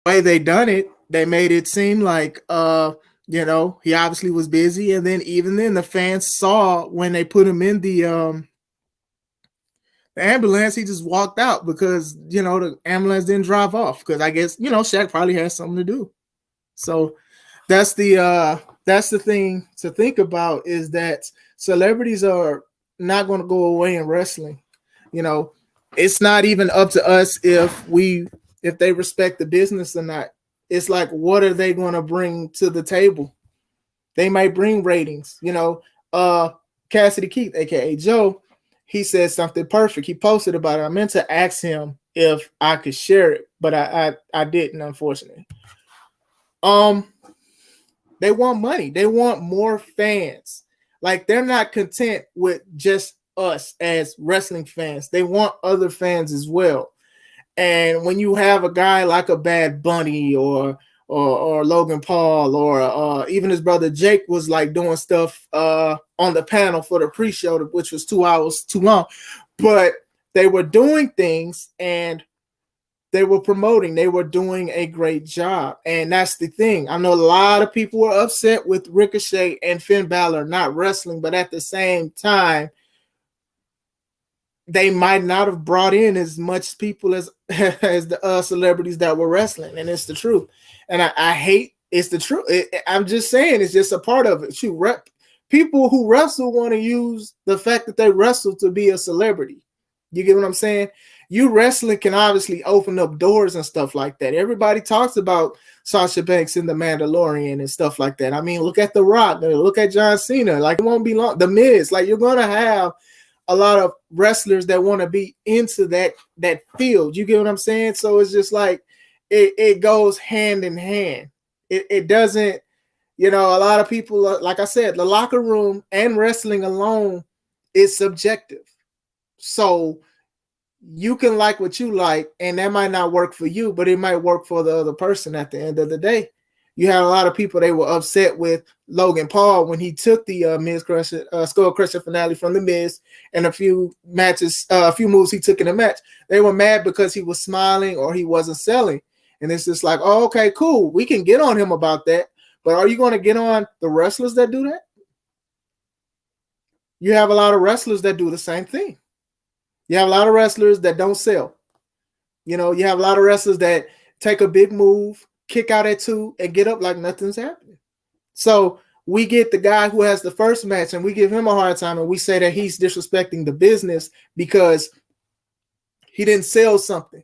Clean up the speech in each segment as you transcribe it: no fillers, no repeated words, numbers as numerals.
way they done it, they made it seem like he obviously was busy, and then even then the fans saw when they put him in the ambulance, he just walked out because the ambulance didn't drive off because I guess Shaq probably has something to do. So that's the thing to think about, is that celebrities are not going to go away in wrestling. You know, it's not even up to us if they respect the business or not. It's like, what are they going to bring to the table? They might bring ratings. Cassidy Keith, aka Joe, he said something perfect. He posted about it. I meant to ask him if I could share it, but I didn't, unfortunately. Um, they want money. They want more fans. Like, they're not content with just us as wrestling fans. They want other fans as well. And when you have a guy like a Bad Bunny or Logan Paul or even his brother Jake was like doing stuff on the panel for the pre-show, which was 2 hours too long, but they were doing things and they were promoting. They were doing a great job. And that's the thing. I know a lot of people were upset with Ricochet and Finn Balor not wrestling, but at the same time, they might not have brought in as much people as the celebrities that were wrestling. And it's the truth. And I hate it's the truth. I'm just saying, it's just a part of it. People who wrestle want to use the fact that they wrestle to be a celebrity. You get what I'm saying? You wrestling can obviously open up doors and stuff like that. Everybody talks about Sasha Banks and The Mandalorian and stuff like that. I mean, look at The Rock. Look at John Cena. Like, it won't be long. The Miz. Like, you're going to have a lot of wrestlers that want to be into that field. You get what I'm saying? So it's just like it goes hand in hand. It doesn't, a lot of people, like I said, the locker room and wrestling alone is subjective. So you can like what you like, and that might not work for you, but it might work for the other person at the end of the day. You had a lot of people, they were upset with Logan Paul when he took the Miz Skull Crusher finale from the Miz and a few moves he took in the match. They were mad because he was smiling or he wasn't selling. And it's just like, oh, okay, cool. We can get on him about that. But are you going to get on the wrestlers that do that? You have a lot of wrestlers that do the same thing. You have a lot of wrestlers that don't sell. You have a lot of wrestlers that take a big move, kick out at 2, and get up like nothing's happening. So we get the guy who has the first match and we give him a hard time and we say that he's disrespecting the business because he didn't sell something.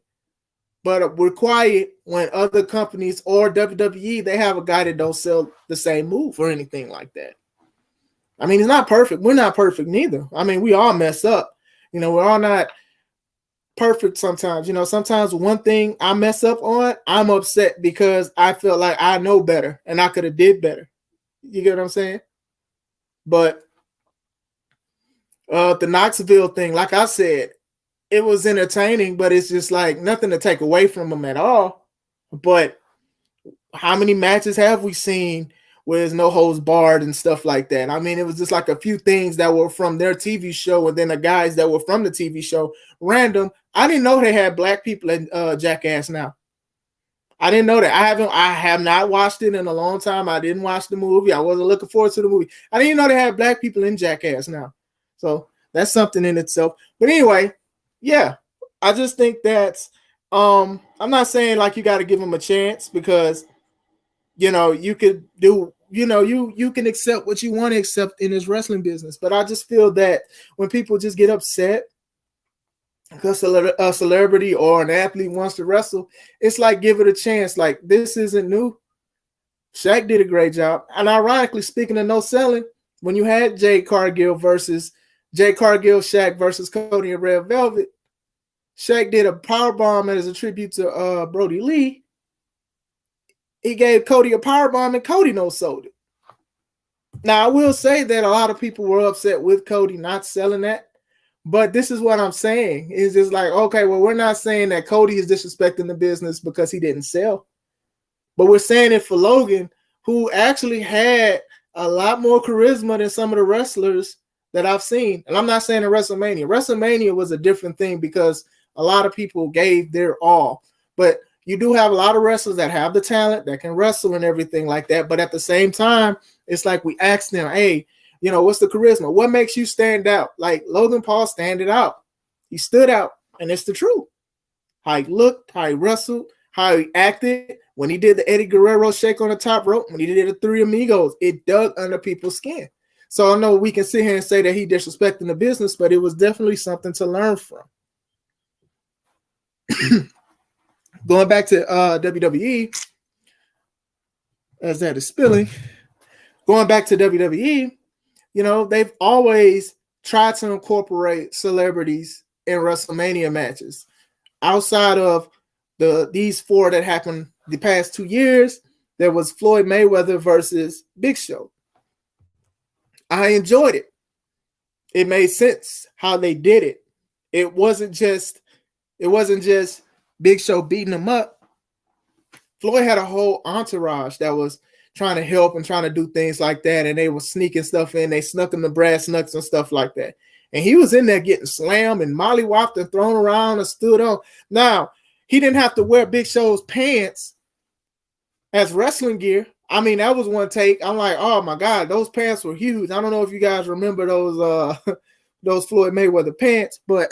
But we're quiet when other companies or WWE, they have a guy that don't sell the same move or anything like that. I mean, it's not perfect. We're not perfect neither. I mean, we all mess up. We're all not perfect sometimes. Sometimes one thing I mess up on, I'm upset because I feel like I know better and I could have did better. You get what I'm saying? But the Knoxville thing, like I said, it was entertaining, but it's just like nothing to take away from them at all. But how many matches have we seen where there's no holds barred and stuff like that? I mean, it was just like a few things that were from their TV show, and then the guys that were from the TV show, random. I didn't know they had black people in Jackass now. I didn't know that. I have not watched it in a long time. I didn't watch the movie. I wasn't looking forward to the movie. I didn't know they had black people in Jackass now. So that's something in itself. But anyway, yeah, I just think that's I'm not saying like you got to give them a chance because you could do, you can accept what you want to accept in this wrestling business. But I just feel that when people just get upset because a celebrity or an athlete wants to wrestle, it's like, give it a chance. Like, this isn't new. Shaq did a great job. And ironically, speaking of no selling, when you had Jade Cargill, Shaq versus Cody and Red Velvet, Shaq did a powerbomb as a tribute to Brody Lee. He gave Cody a powerbomb and Cody no sold it. Now, I will say that a lot of people were upset with Cody not selling that. But this is what I'm saying. It's just like, okay, well, we're not saying that Cody is disrespecting the business because he didn't sell. But we're saying it for Logan, who actually had a lot more charisma than some of the wrestlers that I've seen. And I'm not saying in WrestleMania. WrestleMania was a different thing because a lot of people gave their all. But you do have a lot of wrestlers that have the talent, that can wrestle and everything like that. But at the same time, it's like we ask them, hey, what's the charisma? What makes you stand out? Like Logan Paul standing out. He stood out, and it's the truth. How he looked, how he wrestled, how he acted. When he did the Eddie Guerrero shake on the top rope, when he did the Three Amigos, it dug under people's skin. So I know we can sit here and say that he disrespecting the business, but it was definitely something to learn from. Going back to WWE, as that is spilling, going back to WWE, they've always tried to incorporate celebrities in WrestleMania matches. Outside of these 4 that happened the past 2 years, there was Floyd Mayweather versus Big Show. I enjoyed it. It made sense how they did it. It wasn't just Big Show beating him up. Floyd had a whole entourage that was trying to help and trying to do things like that, and they were sneaking stuff in. They snuck him the brass knucks and stuff like that. And he was in there getting slammed and mollywopped and thrown around and stood on. Now, he didn't have to wear Big Show's pants as wrestling gear. I mean, that was one take. I'm like, oh my God, those pants were huge. I don't know if you guys remember those Floyd Mayweather pants, but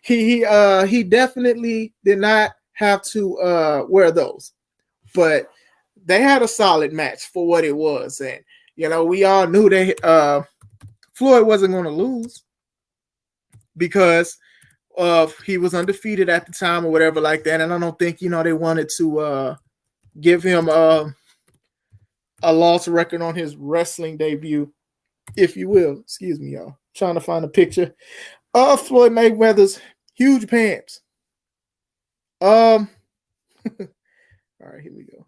he definitely did not have to wear those. But they had a solid match for what it was. And, we all knew that Floyd wasn't going to lose because he was undefeated at the time or whatever like that. And I don't think, they wanted to give him a loss record on his wrestling debut, if you will. Excuse me, y'all. Trying to find a picture of Floyd Mayweather's huge pants. All right, here we go.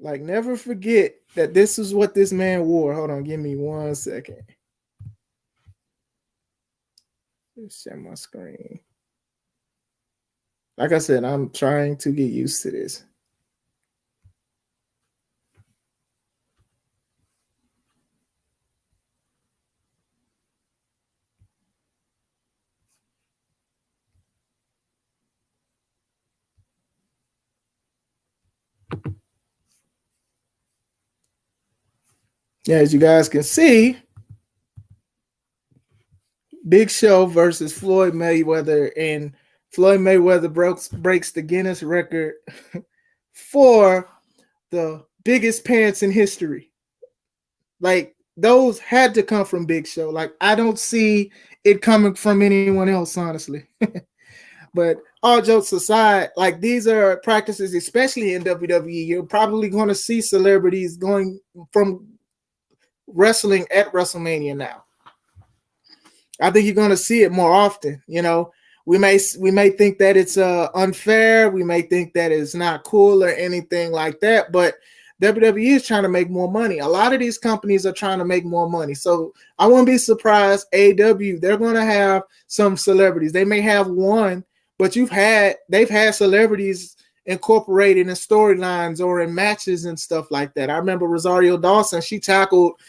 Like, never forget that this is what this man wore. Hold on, give me 1 second. Let's share my screen. Like I said, I'm trying to get used to this. Yeah, as you guys can see, Big Show versus Floyd Mayweather, and Floyd Mayweather breaks the Guinness record for the biggest pants in history. Like, those had to come from Big Show. Like, I don't see it coming from anyone else, honestly. But all jokes aside, like, these are practices, especially in WWE. You're probably going to see celebrities going from wrestling at WrestleMania now. I think you're going to see it more often. We may think that it's unfair. We may think that it's not cool or anything like that. But WWE is trying to make more money. A lot of these companies are trying to make more money. So I wouldn't be surprised. AEW, they're going to have some celebrities. They may have one, but they've had celebrities incorporated in storylines or in matches and stuff like that. I remember Rosario Dawson. She tackled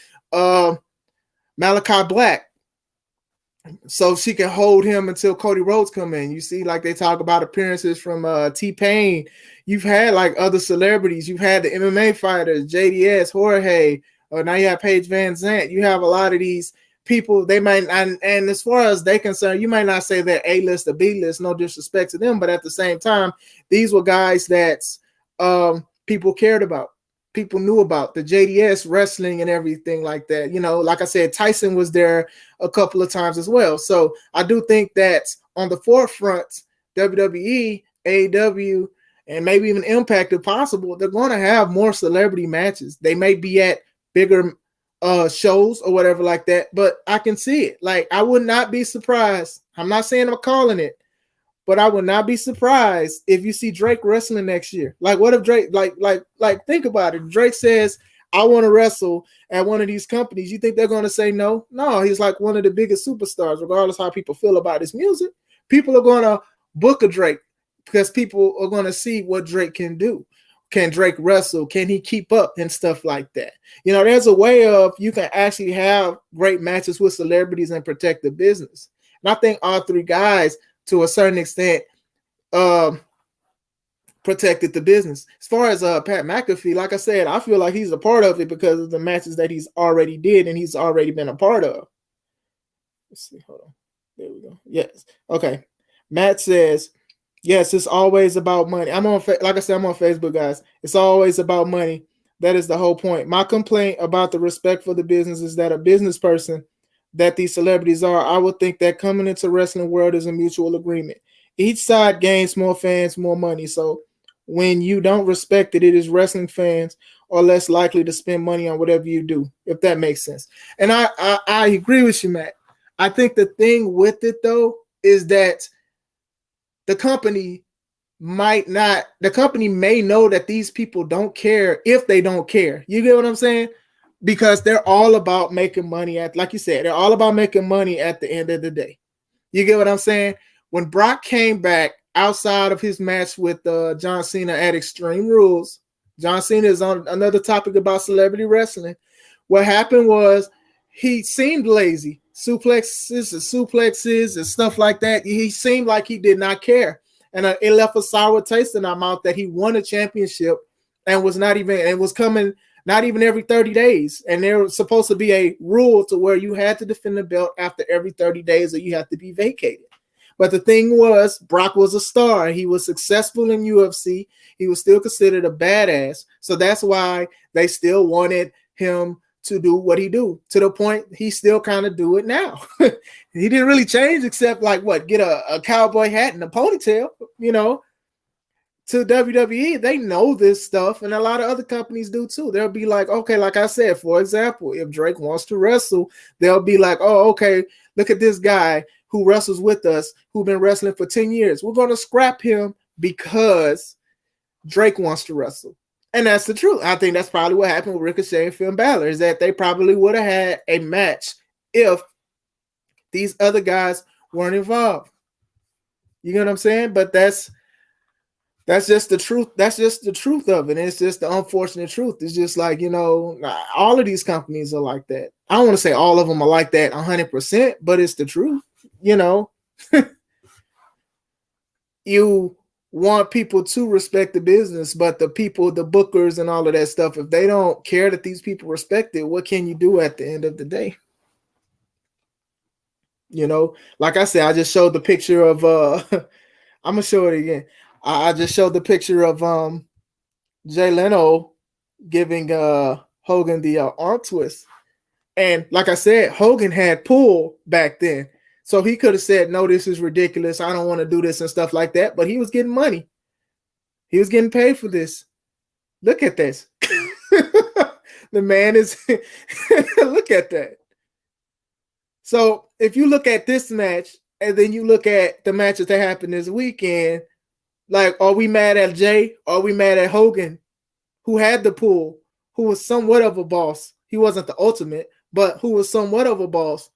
Malachi Black, so she can hold him until Cody Rhodes come in. You see, like, they talk about appearances from T-Pain. You've had like other celebrities. You've had the MMA fighters, JDS, Jorge. Now you have Paige Van Zandt. You have a lot of these people. They might, and as far as they're concerned, you might not say they're A-list or B-list. No disrespect to them, but at the same time, these were guys that people cared about. People knew about the JDS wrestling and everything like that. Like I said, Tyson was there a couple of times as well. So I do think that on the forefront, WWE, AEW, and maybe even Impact, if possible, they're going to have more celebrity matches. They may be at bigger shows or whatever like that, but I can see it. Like, I would not be surprised. I'm not saying I'm calling it, but I would not be surprised if you see Drake wrestling next year. Like, what if Drake, like, think about it. Drake says, I want to wrestle at one of these companies. You think they're going to say no? No, he's like one of the biggest superstars, regardless how people feel about his music. People are going to book a Drake because people are going to see what Drake can do. Can Drake wrestle? Can he keep up and stuff like that? There's a way of you can actually have great matches with celebrities and protect the business. And I think all three guys, to a certain extent, protected the business. As far as Pat McAfee, like I said, I feel like he's a part of it because of the matches that he's already did and he's already been a part of. Let's see, hold on. There we go. Yes. Okay. Matt says, yes, it's always about money. I'm on, like I said, I'm on Facebook, guys. It's always about money. That is the whole point. My complaint about the respect for the business is that a business person that these celebrities are, I would think that coming into wrestling world is a mutual agreement. Each side gains more fans, more money. So when you don't respect it, it is wrestling fans are less likely to spend money on whatever you do, if that makes sense. And I agree with you, Matt. I think the thing with it, though, is that the company may know that these people don't care if they don't care. You get what I'm saying? Because they're all about making money like you said, they're all about making money at the end of the day. You get what I'm saying? When Brock came back outside of his match with John Cena at Extreme Rules, John Cena is on another topic about celebrity wrestling. What happened was he seemed lazy. Suplexes and stuff like that. He seemed like he did not care. And it left a sour taste in our mouth that he won a championship and was coming not even every 30 days. And there was supposed to be a rule to where you had to defend the belt after every 30 days or you have to be vacated. But the thing was, Brock was a star. He was successful in UFC. He was still considered a badass. So that's why they still wanted him to do what he do, to the point he still kind of do it now. He didn't really change except get a cowboy hat and a ponytail, to WWE. They know this stuff, and a lot of other companies do too. They'll be like, okay, like I said, for example, if Drake wants to wrestle, they'll be like, oh, okay, look at this guy who wrestles with us, who's been wrestling for 10 years. We're going to scrap him because Drake wants to wrestle. And that's the truth. I think that's probably what happened with Ricochet and Finn Balor, is that they probably would have had a match if these other guys weren't involved. You know what I'm saying? But that's just the truth. That's just the truth of it. And it's just the unfortunate truth. It's just like, all of these companies are like that. I don't want to say all of them are like that 100%, but it's the truth. You want people to respect the business, but the people, the bookers and all of that stuff, if they don't care that these people respect it, what can you do at the end of the day? Like I said, I just showed the picture of I'm gonna show it again. I just showed the picture of Jay Leno giving Hogan the arm twist. And like I said, Hogan had pull back then. So he could have said, no, this is ridiculous. I don't want to do this and stuff like that. But he was getting money. He was getting paid for this. Look at this. The man is, look at that. So if you look at this match and then you look at the matches that happened this weekend, like, are we mad at Jay? Are we mad at Hogan, who had the pull, who was somewhat of a boss? He wasn't the ultimate, but who was somewhat of a boss,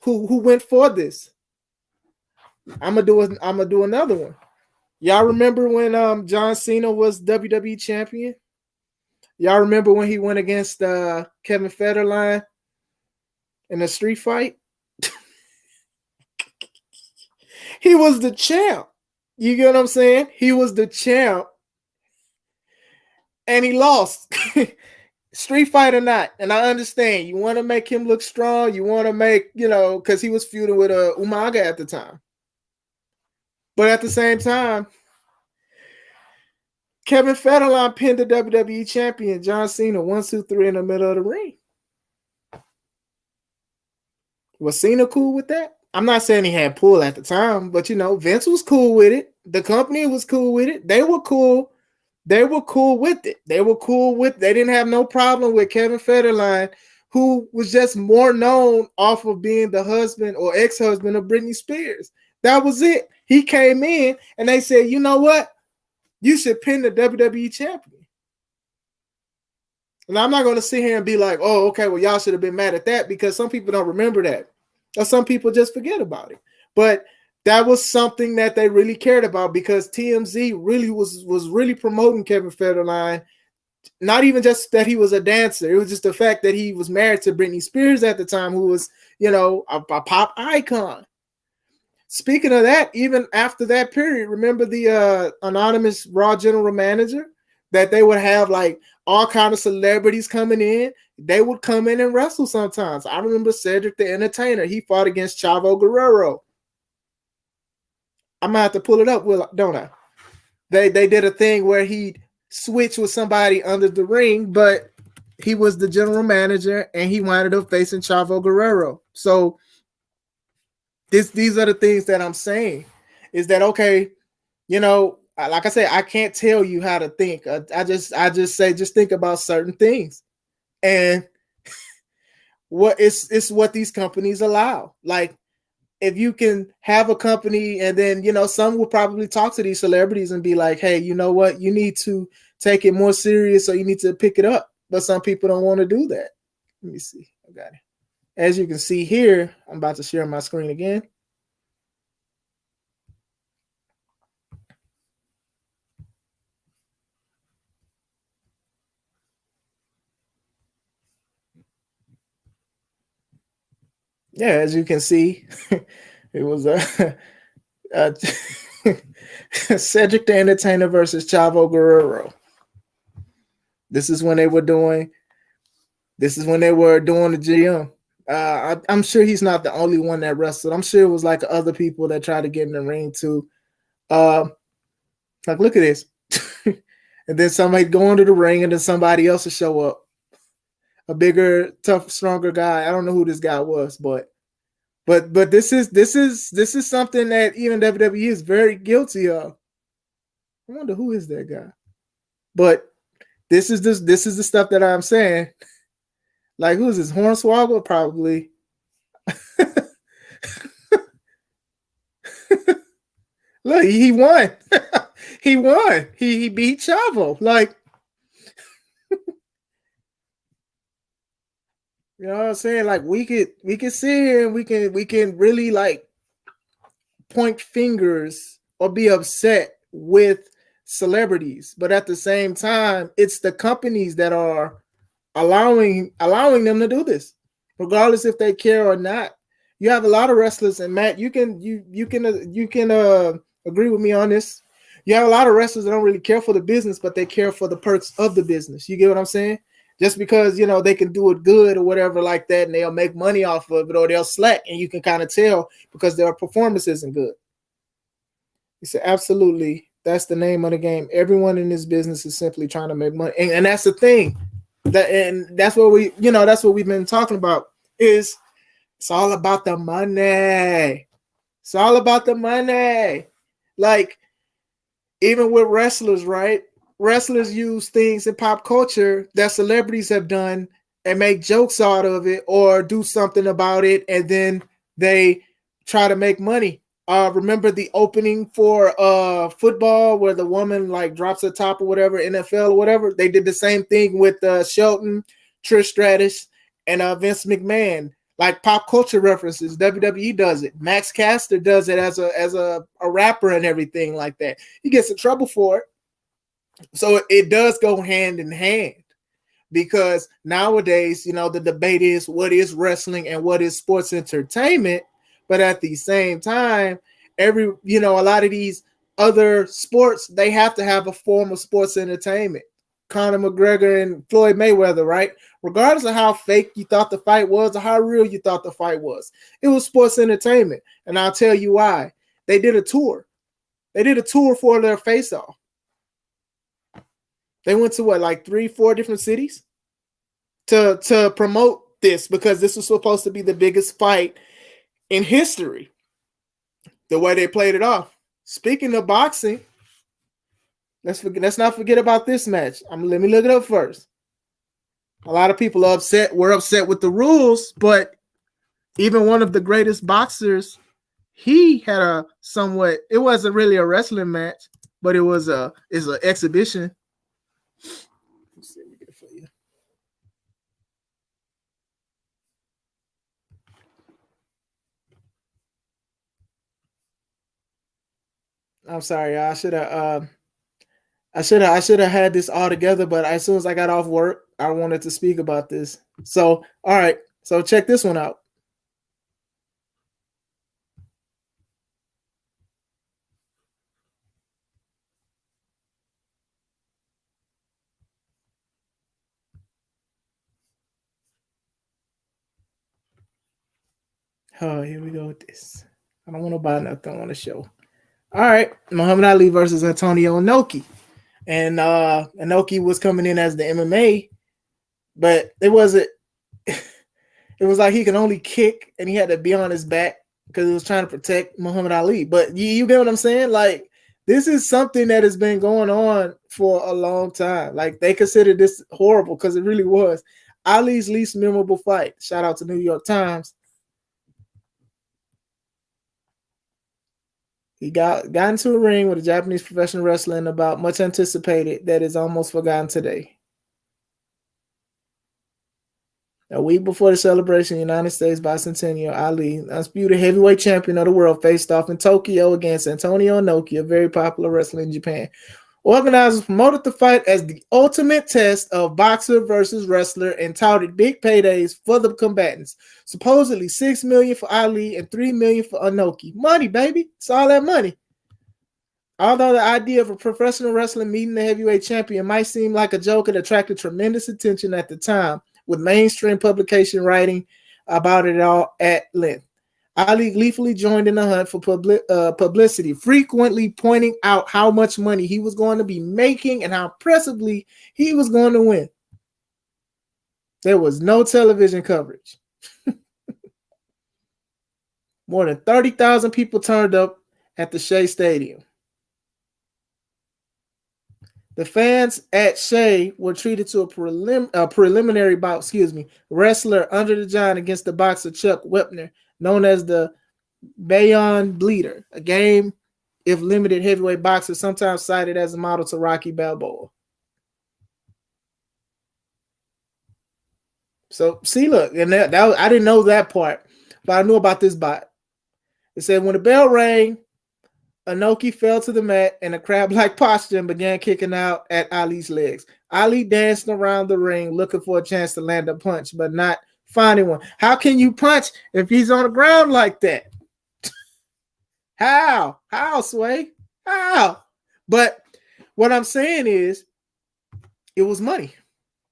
who went for this. I'm gonna do another one. Y'all remember when John Cena was WWE champion? Y'all remember when he went against Kevin Federline in a street fight? He was the champ. You get what I'm saying? He was the champ. And he lost. Street fight or not. And I understand. You want to make him look strong. You want to make, because he was feuding with Umaga at the time. But at the same time, Kevin Federline pinned the WWE champion, John Cena, 1, 2, 3 in the middle of the ring. Was Cena cool with that? I'm not saying he had pull at the time, but Vince was cool with it. The company was cool with it. They were cool. They were cool with it. They didn't have no problem with Kevin Federline, who was just more known off of being the husband or ex-husband of Britney Spears. That was it. He came in and they said, you know what? You should pin the WWE champion. And I'm not going to sit here and be like, oh, okay, well, y'all should have been mad at that, because some people don't remember that. Or some people just forget about it. But that was something that they really cared about, because TMZ really was really promoting Kevin Federline. Not even just that he was a dancer. It was just the fact that he was married to Britney Spears at the time, who was, a pop icon. Speaking of that, even after that period, remember the anonymous Raw general manager that they would have like all kind of celebrities coming in. They would come in and wrestle sometimes. I remember Cedric the Entertainer. He fought against Chavo Guerrero. I'm gonna have to pull it up, don't I? They did a thing where he switched with somebody under the ring, but he was the general manager and he wound up facing Chavo Guerrero. So these are the things that I'm saying. Is that okay? You know, like I said, I can't tell you how to think. I just say just think about certain things, and it's what these companies allow. Like if you can have a company, and then some will probably talk to these celebrities and be like, hey, you know what, you need to take it more serious, or you need to pick it up. But some people don't want to do that. Let me see. I got it. As you can see here, I'm about to share my screen again. Yeah, as you can see, it was Cedric the Entertainer versus Chavo Guerrero. This is when they were doing the GM. I'm sure he's not the only one that wrestled. I'm sure it was like other people that tried to get in the ring too. Like look at this. And then somebody go into the ring, and then somebody else will show up. A bigger, tough, stronger guy. I don't know who this guy was, but this is something that even WWE is very guilty of. I wonder who is that guy. But this is the stuff that I'm saying. Like who is this? Hornswoggle? Probably. Look, he won. He won. He beat Chavo. Like, you know what I'm saying? Like we could sit here and we can really like point fingers or be upset with celebrities, but at the same time, it's the companies that are allowing them to do this, regardless if they care or not. You have a lot of wrestlers, and Matt, you can agree with me on this. You have a lot of wrestlers that don't really care for the business, but they care for the perks of the business. You get what I'm saying? Just because they can do it good or whatever like that, and they'll make money off of it, or they'll slack, and you can kind of tell because their performance isn't good. He said, absolutely. That's the name of the game. Everyone in this business is simply trying to make money. And that's the thing. That's what we've been talking about. It's all about the money. It's all about the money. Like, even with wrestlers, right? Wrestlers use things in pop culture that celebrities have done and make jokes out of it or do something about it, and then they try to make money. Remember the opening for football where the woman like drops her top or whatever, NFL or whatever? They did the same thing with Shelton, Trish Stratus, and Vince McMahon. Like pop culture references, WWE does it. Max Caster does it as a rapper and everything like that. He gets in trouble for it. So it does go hand in hand, because nowadays, the debate is what is wrestling and what is sports entertainment. But at the same time, a lot of these other sports, they have to have a form of sports entertainment. Conor McGregor and Floyd Mayweather, right? Regardless of how fake you thought the fight was or how real you thought the fight was, it was sports entertainment. And I'll tell you why. They did a tour. They did a tour for their face-off. They went to like 3-4 different cities to promote this, because this was supposed to be the biggest fight in history, the way they played it off. Speaking of boxing, let's not forget about this match. Let me look it up first. A lot of people were upset with the rules, but even one of the greatest boxers, he had it wasn't really a wrestling match, but it's an exhibition. Let's see, let me get it for you. I'm sorry, I should have had this all together, but as soon as I got off work, I wanted to speak about this. So, all right. So check this one out. Oh, here we go with this. I don't want to buy nothing on the show. All right, Muhammad Ali versus Antonio Noki. And Noki was coming in as the MMA, but it wasn't. It was like he could only kick and he had to be on his back because he was trying to protect Muhammad Ali. But you get what I'm saying? Like, this is something that has been going on for a long time. Like, they considered this horrible because it really was Ali's least memorable fight. Shout out to New York Times. He got into a ring with a Japanese professional wrestler and about much anticipated that is almost forgotten today. A week before the celebration of the United States bicentennial, Ali, undisputed heavyweight champion of the world, faced off in Tokyo against Antonio Noki, a very popular wrestler in Japan. Organizers promoted the fight as the ultimate test of boxer versus wrestler and touted big paydays for the combatants. Supposedly $6 million for Ali and $3 million for Noki. Money, baby. It's all that money. Although the idea of a professional wrestler meeting the heavyweight champion might seem like a joke, it attracted tremendous attention at the time, with mainstream publication writing about it all at length. Ali gleefully joined in the hunt for publicity, frequently pointing out how much money he was going to be making and how impressively he was going to win. There was no television coverage. More than 30,000 people turned up at the Shea Stadium. The fans at Shea were treated to a preliminary bout, wrestler under the giant against the boxer Chuck Wepner, known as the Beyond Bleeder, a game if limited heavyweight boxer, sometimes cited as a model to Rocky Balboa. So, see, look, and that I didn't know that part, but I knew about this bot. It said when the bell rang, Noki fell to the mat in a crab-like posture and began kicking out at Ali's legs. Ali danced around the ring looking for a chance to land a punch, but not finding one. How can you punch if he's on the ground like that? How, Sway? How? But what I'm saying is, it was money.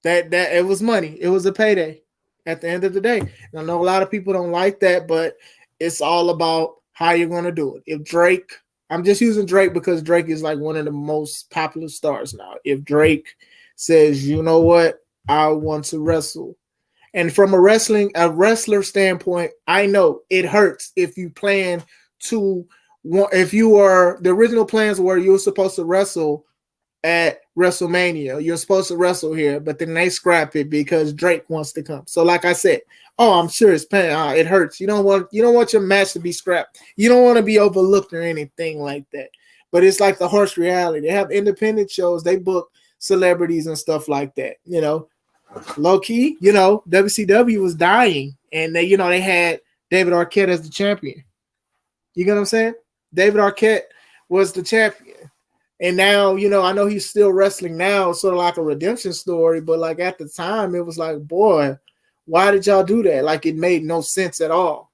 That it was money. It was a payday at the end of the day. And I know a lot of people don't like that, but it's all about how you're going to do it. If Drake, I'm just using Drake because Drake is like one of the most popular stars now. If Drake says, you know what, I want to wrestle. And from a wrestler standpoint, I know it hurts if you plan to, if you are, the original plans were you were supposed to wrestle at Wrestlemania. You're supposed to wrestle here, but then they scrap it because Drake wants to come. So like I said, I'm sure it's pain. It hurts. You don't want your match to be scrapped. You don't want to be overlooked or anything like that. But it's like the harsh reality. They have independent shows. They book celebrities and stuff like that. You know, low key, WCW was dying, and they had David Arquette as the champion. You get what I'm saying? David Arquette was the champion. And now, I know he's still wrestling now, sort of like a redemption story. But like at the time, it was like, boy, why did y'all do that? Like it made no sense at all.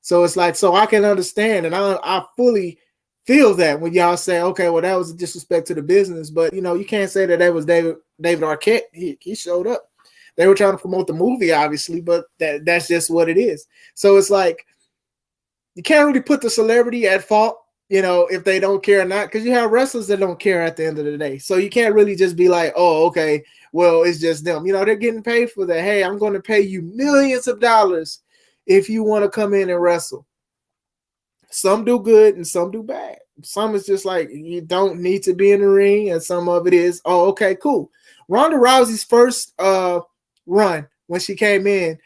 So it's like, so I can understand, and I fully feel that when y'all say, okay, well, that was a disrespect to the business. But you can't say that was David Arquette. He showed up. They were trying to promote the movie, obviously, but that's just what it is. So it's like you can't really put the celebrity at fault, if they don't care or not, because you have wrestlers that don't care at the end of the day. So you can't really just be like, oh, okay, well, it's just them. They're getting paid for that. Hey, I'm going to pay you millions of dollars if you want to come in and wrestle. Some do good and some do bad. Some is just like, you don't need to be in the ring, and some of it is, oh, okay, cool. Ronda Rousey's first run when she came in,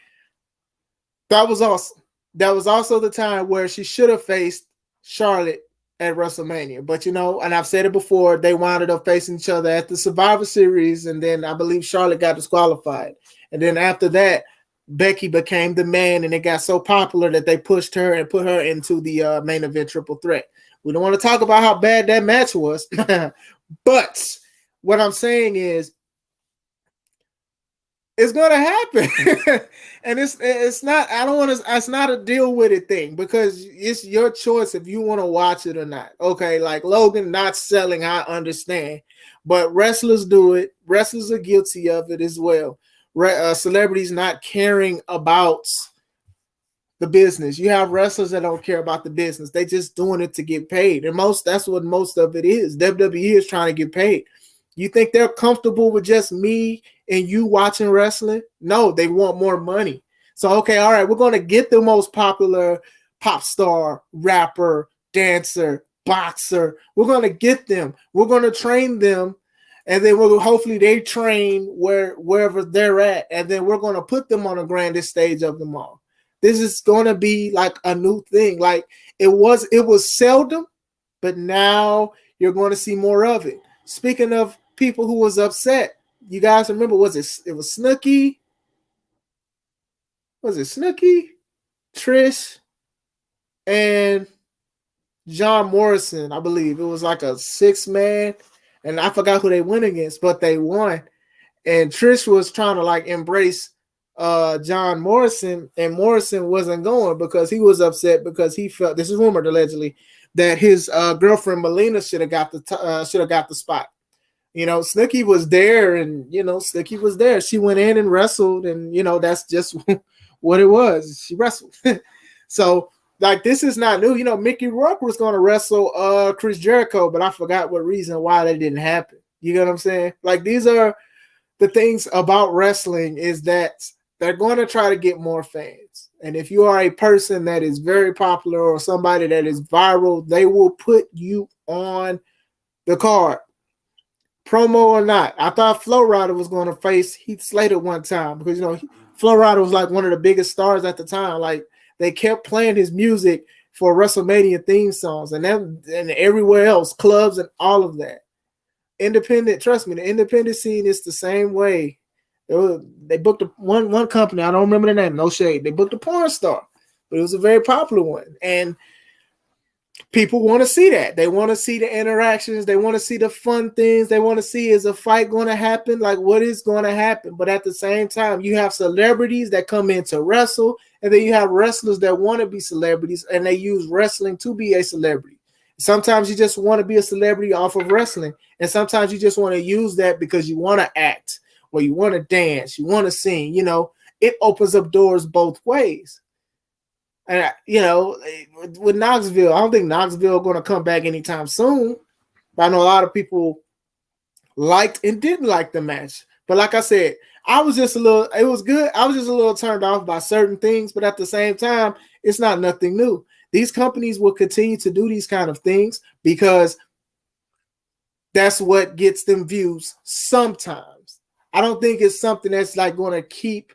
that was awesome. That was also the time where she should have faced Charlotte at WrestleMania. But, and I've said it before, they wound up facing each other at the Survivor Series, and then I believe Charlotte got disqualified. And then after that, Becky became the man, and it got so popular that they pushed her and put her into the main event triple threat. We don't want to talk about how bad that match was, but what I'm saying is, it's going to happen. And it's not, it's not a deal with it thing, because it's your choice if you want to watch it or not. Okay. Like Logan not selling, I understand, but wrestlers do it. Wrestlers are guilty of it as well. Celebrities not caring about the business. You have wrestlers that don't care about the business. They just doing it to get paid. And that's what most of it is. WWE is trying to get paid. You think they're comfortable with just me and you watching wrestling? No, they want more money. So, okay, all right, we're going to get the most popular pop star, rapper, dancer, boxer. We're going to get them. We're going to train them. And then hopefully they train wherever they're at. And then we're going to put them on the grandest stage of them all. This is going to be like a new thing. Like it was seldom, but now you're going to see more of it. Speaking of people who was upset, you guys remember, it was Snooki? Was it Snooki, Trish, and John Morrison? I believe it was like a 6-man, and I forgot who they went against, but they won. And Trish was trying to like embrace John Morrison, and Morrison wasn't going because he was upset because he felt, this is rumored allegedly, that his girlfriend Melina should have got the spot. You know, Snooki was there, and Snooki was there. She went in and wrestled, and that's just what it was. She wrestled. So like this is not new. Mickey Rourke was going to wrestle Chris Jericho, but I forgot what reason why that didn't happen. You know what I'm saying? Like these are the things about wrestling, is that they're going to try to get more fans. And if you are a person that is very popular or somebody that is viral, they will put you on the card, promo or not. I thought Flo Rida was going to face Heath Slater one time because, Flo Rida was like one of the biggest stars at the time. Like they kept playing his music for Wrestlemania theme songs and everywhere else, clubs and all of that. Independent, trust me, the independent scene is the same way. They booked one company, I don't remember the name, no shade. They booked a porn star, but it was a very popular one. And people want to see that. They want to see the interactions. They want to see the fun things. They want to see, is a fight going to happen? Like, what is going to happen? But at the same time, you have celebrities that come in to wrestle, and then you have wrestlers that want to be celebrities, and they use wrestling to be a celebrity. Sometimes you just want to be a celebrity off of wrestling, and sometimes you just want to use that because you want to act, or you want to dance, you want to sing. It opens up doors both ways. And with Knoxville, I don't think Knoxville going to come back anytime soon. But I know a lot of people liked and didn't like the match. But like I said, it was good. I was just a little turned off by certain things, but at the same time, it's not nothing new. These companies will continue to do these kind of things because that's what gets them views sometimes. I don't think it's something that's like going to keep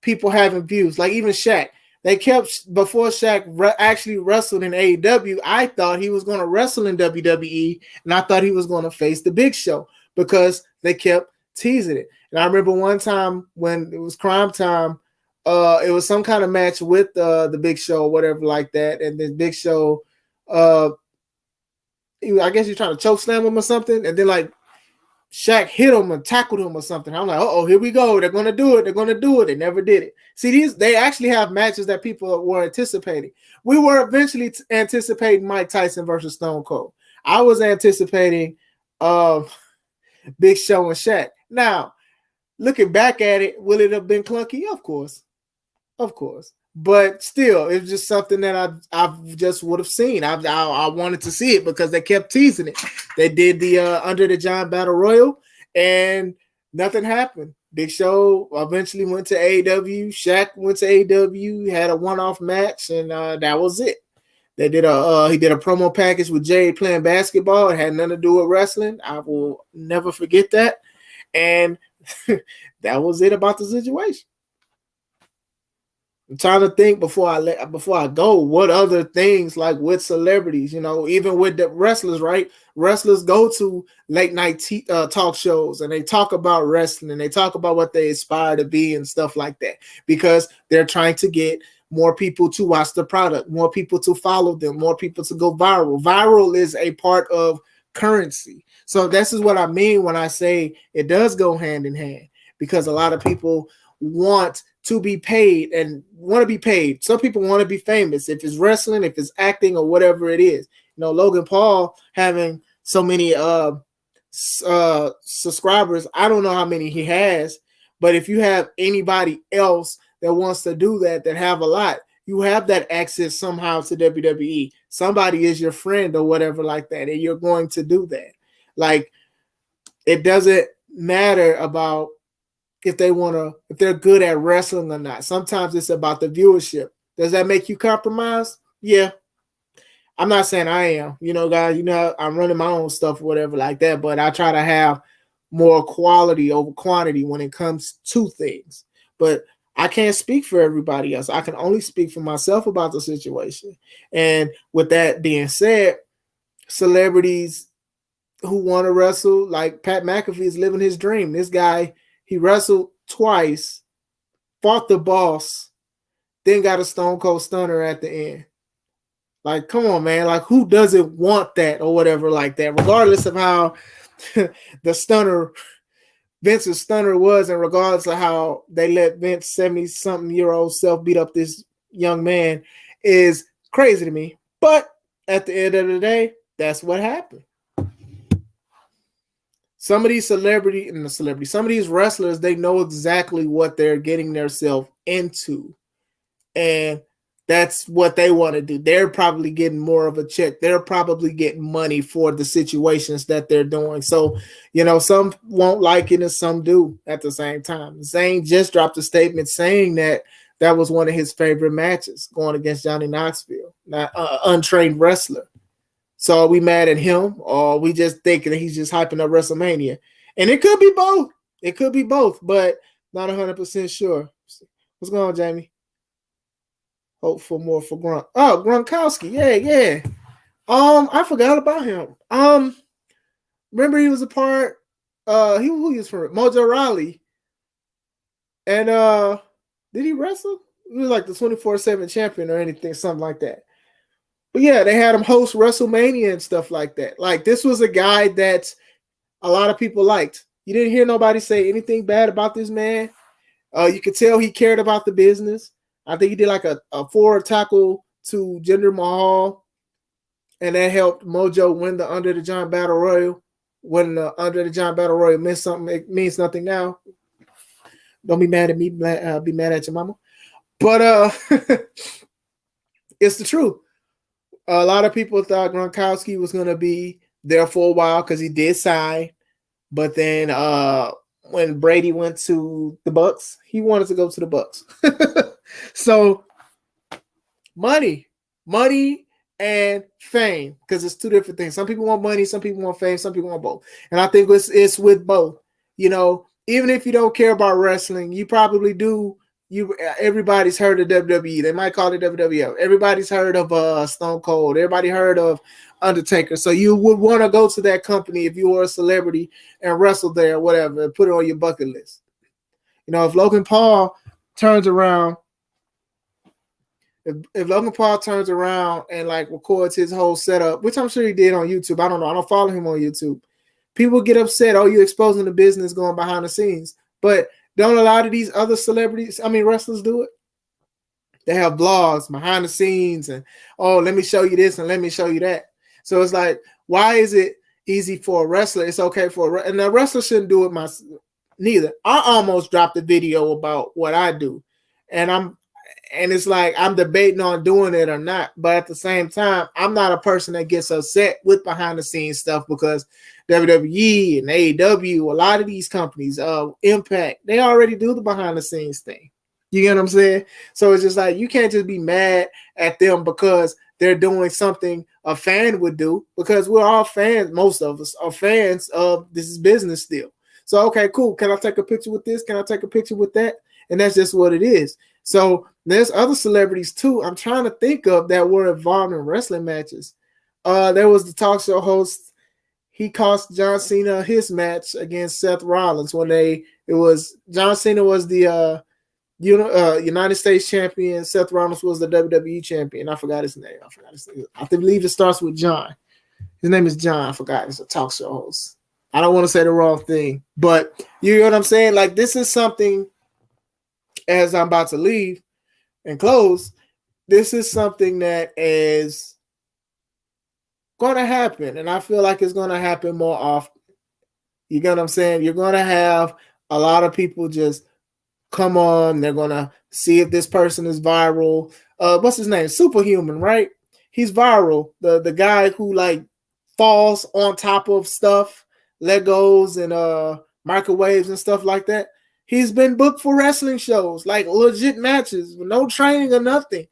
people having views. Like even Shaq. They kept, before Shaq actually wrestled in AEW, I thought he was going to wrestle in WWE, and I thought he was going to face the Big Show because they kept teasing it. And I remember one time when it was Crime Time, it was some kind of match with the Big Show or whatever like that, and then Big Show, I guess you're trying to choke slam him or something, and then like Shaq hit him and tackled him or something. I'm like, oh, here we go. They're going to do it. They're going to do it. They never did it. See, they actually have matches that people were anticipating. We were eventually anticipating Mike Tyson versus Stone Cold. I was anticipating Big Show and Shaq. Now, looking back at it, will it have been clunky? Of course. Of course. But still, it's just something that I just would have seen. I wanted to see it because they kept teasing it. They did the Under the Giant Battle Royal, and nothing happened. Big Show eventually went to AEW. Shaq went to AEW, had a one-off match, and that was it. They did he did a promo package with Jay playing basketball. It had nothing to do with wrestling. I will never forget that. And that was it about the situation. I'm trying to think before I go, what other things like with celebrities, even with the wrestlers, right? Wrestlers go to late night talk shows and they talk about wrestling and they talk about what they aspire to be and stuff like that because they're trying to get more people to watch the product, more people to follow them, more people to go viral. Viral is a part of currency. So this is what I mean when I say it does go hand in hand because a lot of people want to be paid and want to be paid. Some people want to be famous. If it's wrestling, if it's acting or whatever it is. Logan Paul having so many subscribers, I don't know how many he has, but if you have anybody else that wants to do that have a lot, you have that access somehow to WWE. Somebody is your friend or whatever like that, and you're going to do that. Like, it doesn't matter about if they're good at wrestling or not. Sometimes it's about the viewership. Does that make you compromise? Yeah. I'm not saying I am. Guys, I'm running my own stuff or whatever like that, but I try to have more quality over quantity when it comes to things. But I can't speak for everybody else. I can only speak for myself about the situation. And with that being said, celebrities who want to wrestle, like Pat McAfee, is living his dream. This guy, he wrestled twice, fought the boss, then got a Stone Cold Stunner at the end. Like, come on, man. Like, who doesn't want that or whatever like that, regardless of how Vince's stunner was, and regardless of how they let Vince 70-something-year-old self beat up this young man, is crazy to me. But at the end of the day, that's what happened. Some of these some of these wrestlers, they know exactly what they're getting themselves into. And that's what they want to do. They're probably getting more of a check. They're probably getting money for the situations that they're doing. So, some won't like it and some do at the same time. Zayn just dropped a statement saying that was one of his favorite matches, going against Johnny Knoxville, not untrained wrestler. So are we mad at him, or are we just thinking that he's just hyping up WrestleMania? And it could be both. It could be both, but not 100% sure. What's going on, Jamie? Hope for more for Grunt. Oh, Gronkowski. Yeah. I forgot about him. Remember he was a part. He was from Mojo Rawley. And did he wrestle? He was like the 24/7 champion or anything, something like that. But yeah, they had him host WrestleMania and stuff like that. Like, this was a guy that a lot of people liked. You didn't hear nobody say anything bad about this man. You could tell he cared about the business. I think he did like a forward tackle to Jinder Mahal, and that helped Mojo win the Under the Giant Battle Royal. When the Under the Giant Battle Royal meant something, it means nothing now. Don't be mad at me. Be mad at your mama. But it's the truth. A lot of people thought Gronkowski was going to be there for a while because he did sign. But then when Brady went to the Bucks, he wanted to go to the Bucks. So money and fame, because it's two different things. Some people want money, some people want fame, some people want both. And I think it's with both. Even if you don't care about wrestling, you probably do. Everybody's heard of WWE. They might call it WWF. Everybody's heard of Stone Cold. Everybody heard of Undertaker. So you would want to go to that company if you were a celebrity and wrestle there or whatever, and put it on your bucket list. If Logan Paul turns around, if Logan Paul turns around and like records his whole setup, which I'm sure he did on YouTube. I don't know. I don't follow him on YouTube. People get upset. Oh, you're exposing the business going behind the scenes. But don't a lot of these other wrestlers do it? They have blogs behind the scenes and, oh, let me show you this and let me show you that. So it's like, why is it easy for a wrestler? It's okay and a wrestler shouldn't do it neither. I almost dropped a video about what I do, and it's like I'm debating on doing it or not. But at the same time, I'm not a person that gets upset with behind the scenes stuff, because WWE and AEW, a lot of these companies, Impact, they already do the behind the scenes thing. You get what I'm saying? So it's just like, you can't just be mad at them because they're doing something a fan would do, because we're all fans. Most of us are fans of this business still. So, okay, cool. Can I take a picture with this? Can I take a picture with that? And that's just what it is. So there's other celebrities too I'm trying to think of that were involved in wrestling matches. There was the talk show host. He cost John Cena his match against Seth Rollins when John Cena was the United States champion. Seth Rollins was the WWE champion. I forgot his name. I believe it starts with John. His name is John. I forgot. He's a talk show host. I don't want to say the wrong thing, but you know what I'm saying? Like, this is something, as I'm about to leave and close, this is something that is going to happen, and I feel like it's going to happen more often. You get what I'm saying? You're going to have a lot of people just come on, they're going to see if this person is viral. What's his name? Superhuman, right? He's viral. The guy who like falls on top of stuff, Legos and microwaves and stuff like that. He's been booked for wrestling shows, like legit matches, with no training or nothing.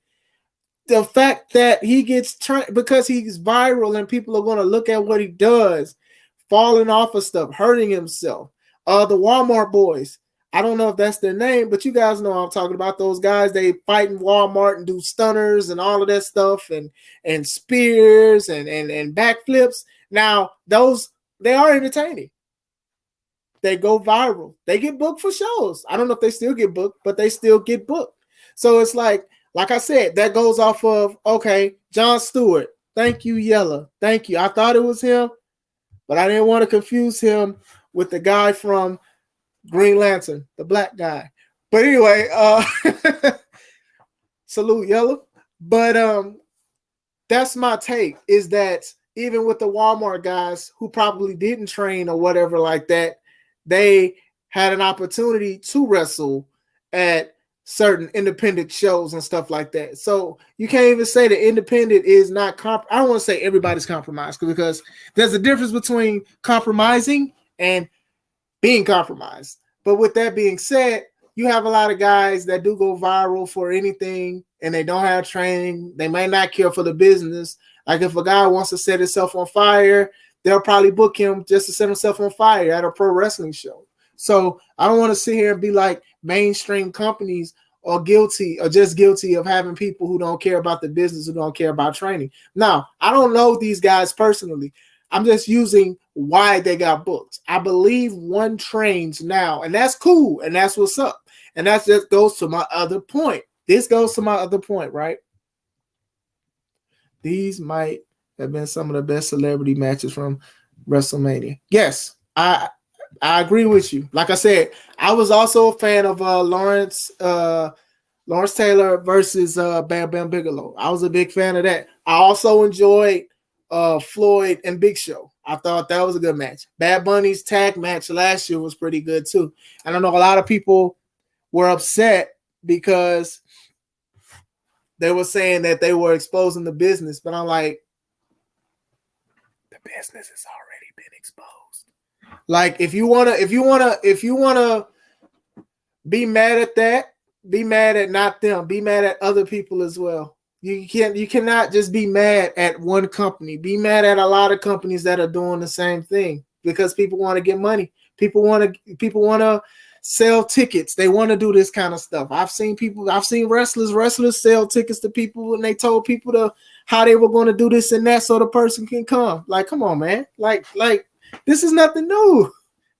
The fact that he gets trained because he's viral and people are going to look at what he does, falling off of stuff, hurting himself. The Walmart boys. I don't know if that's their name, but you guys know I'm talking about. Those guys, they fight in Walmart and do stunners and all of that stuff and spears and backflips. Now, those, they are entertaining. They go viral. They get booked for shows. I don't know if they still get booked, but they still get booked. So it's like I said, that goes off of, okay, Jon Stewart. Thank you, Yella. Thank you. I thought it was him, but I didn't want to confuse him with the guy from Green Lantern, the black guy. But anyway, salute Yella. But that's my take, is that even with the Walmart guys who probably didn't train or whatever like that, they had an opportunity to wrestle at certain independent shows and stuff like that. So you can't even say the independent is not I don't want to say everybody's compromised, because there's a difference between compromising and being compromised. But with that being said, you have a lot of guys that do go viral for anything and they don't have training. They may not care for the business. Like if a guy wants to set himself on fire, they'll probably book him just to set himself on fire at a pro wrestling show. So I don't want to sit here and be like mainstream companies are guilty or just guilty of having people who don't care about the business, who don't care about training. Now, I don't know these guys personally. I'm just using why they got booked. I believe one trains now, and that's cool, and that's what's up. And that just goes to my other point. This goes to my other point, right? These might have been some of the best celebrity matches from WrestleMania. Yes, I agree with you. Like I said, I was also a fan of Lawrence Taylor versus Bam Bam Bigelow. I was a big fan of that. I also enjoyed Floyd and Big Show. I thought that was a good match. Bad Bunny's tag match last year was pretty good too. And I know a lot of people were upset because they were saying that they were exposing the business, but I'm like, the business has already been exposed. Like if you wanna be mad at that, be mad at not them, be mad at other people as well. You cannot just be mad at one company. Be mad at a lot of companies that are doing the same thing, because people want to get money. People want to sell tickets. They want to do this kind of stuff. I've seen wrestlers sell tickets to people, and they told people how they were going to do this and that so the person can come. Like, come on, man. Like this is nothing new.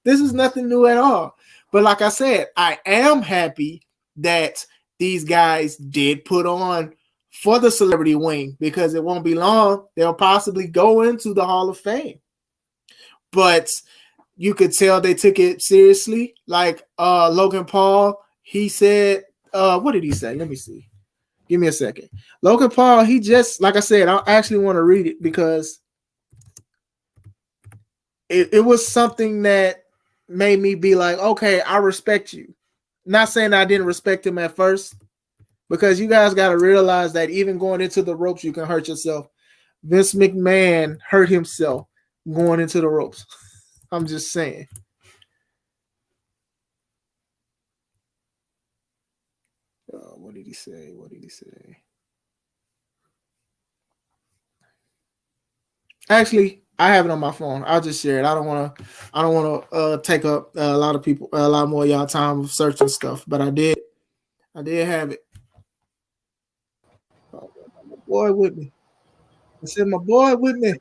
This is nothing new at all. But like I said, I am happy that these guys did put on for the celebrity wing, because it won't be long. They'll possibly go into the Hall of Fame. But you could tell they took it seriously. Like Logan Paul, he said, what did he say? Let me see. Give me a second. Logan Paul, he just, like I said, I actually want to read it because it was something that made me be like, okay, I respect you. Not saying I didn't respect him at first, because you guys got to realize that even going into the ropes, you can hurt yourself. Vince McMahon hurt himself going into the ropes. I'm just saying. What did he say? Actually, I have it on my phone. I'll just share it. I don't want to take up a lot more of y'all time searching stuff, but I did have it. My boy with me. I said, my boy with me.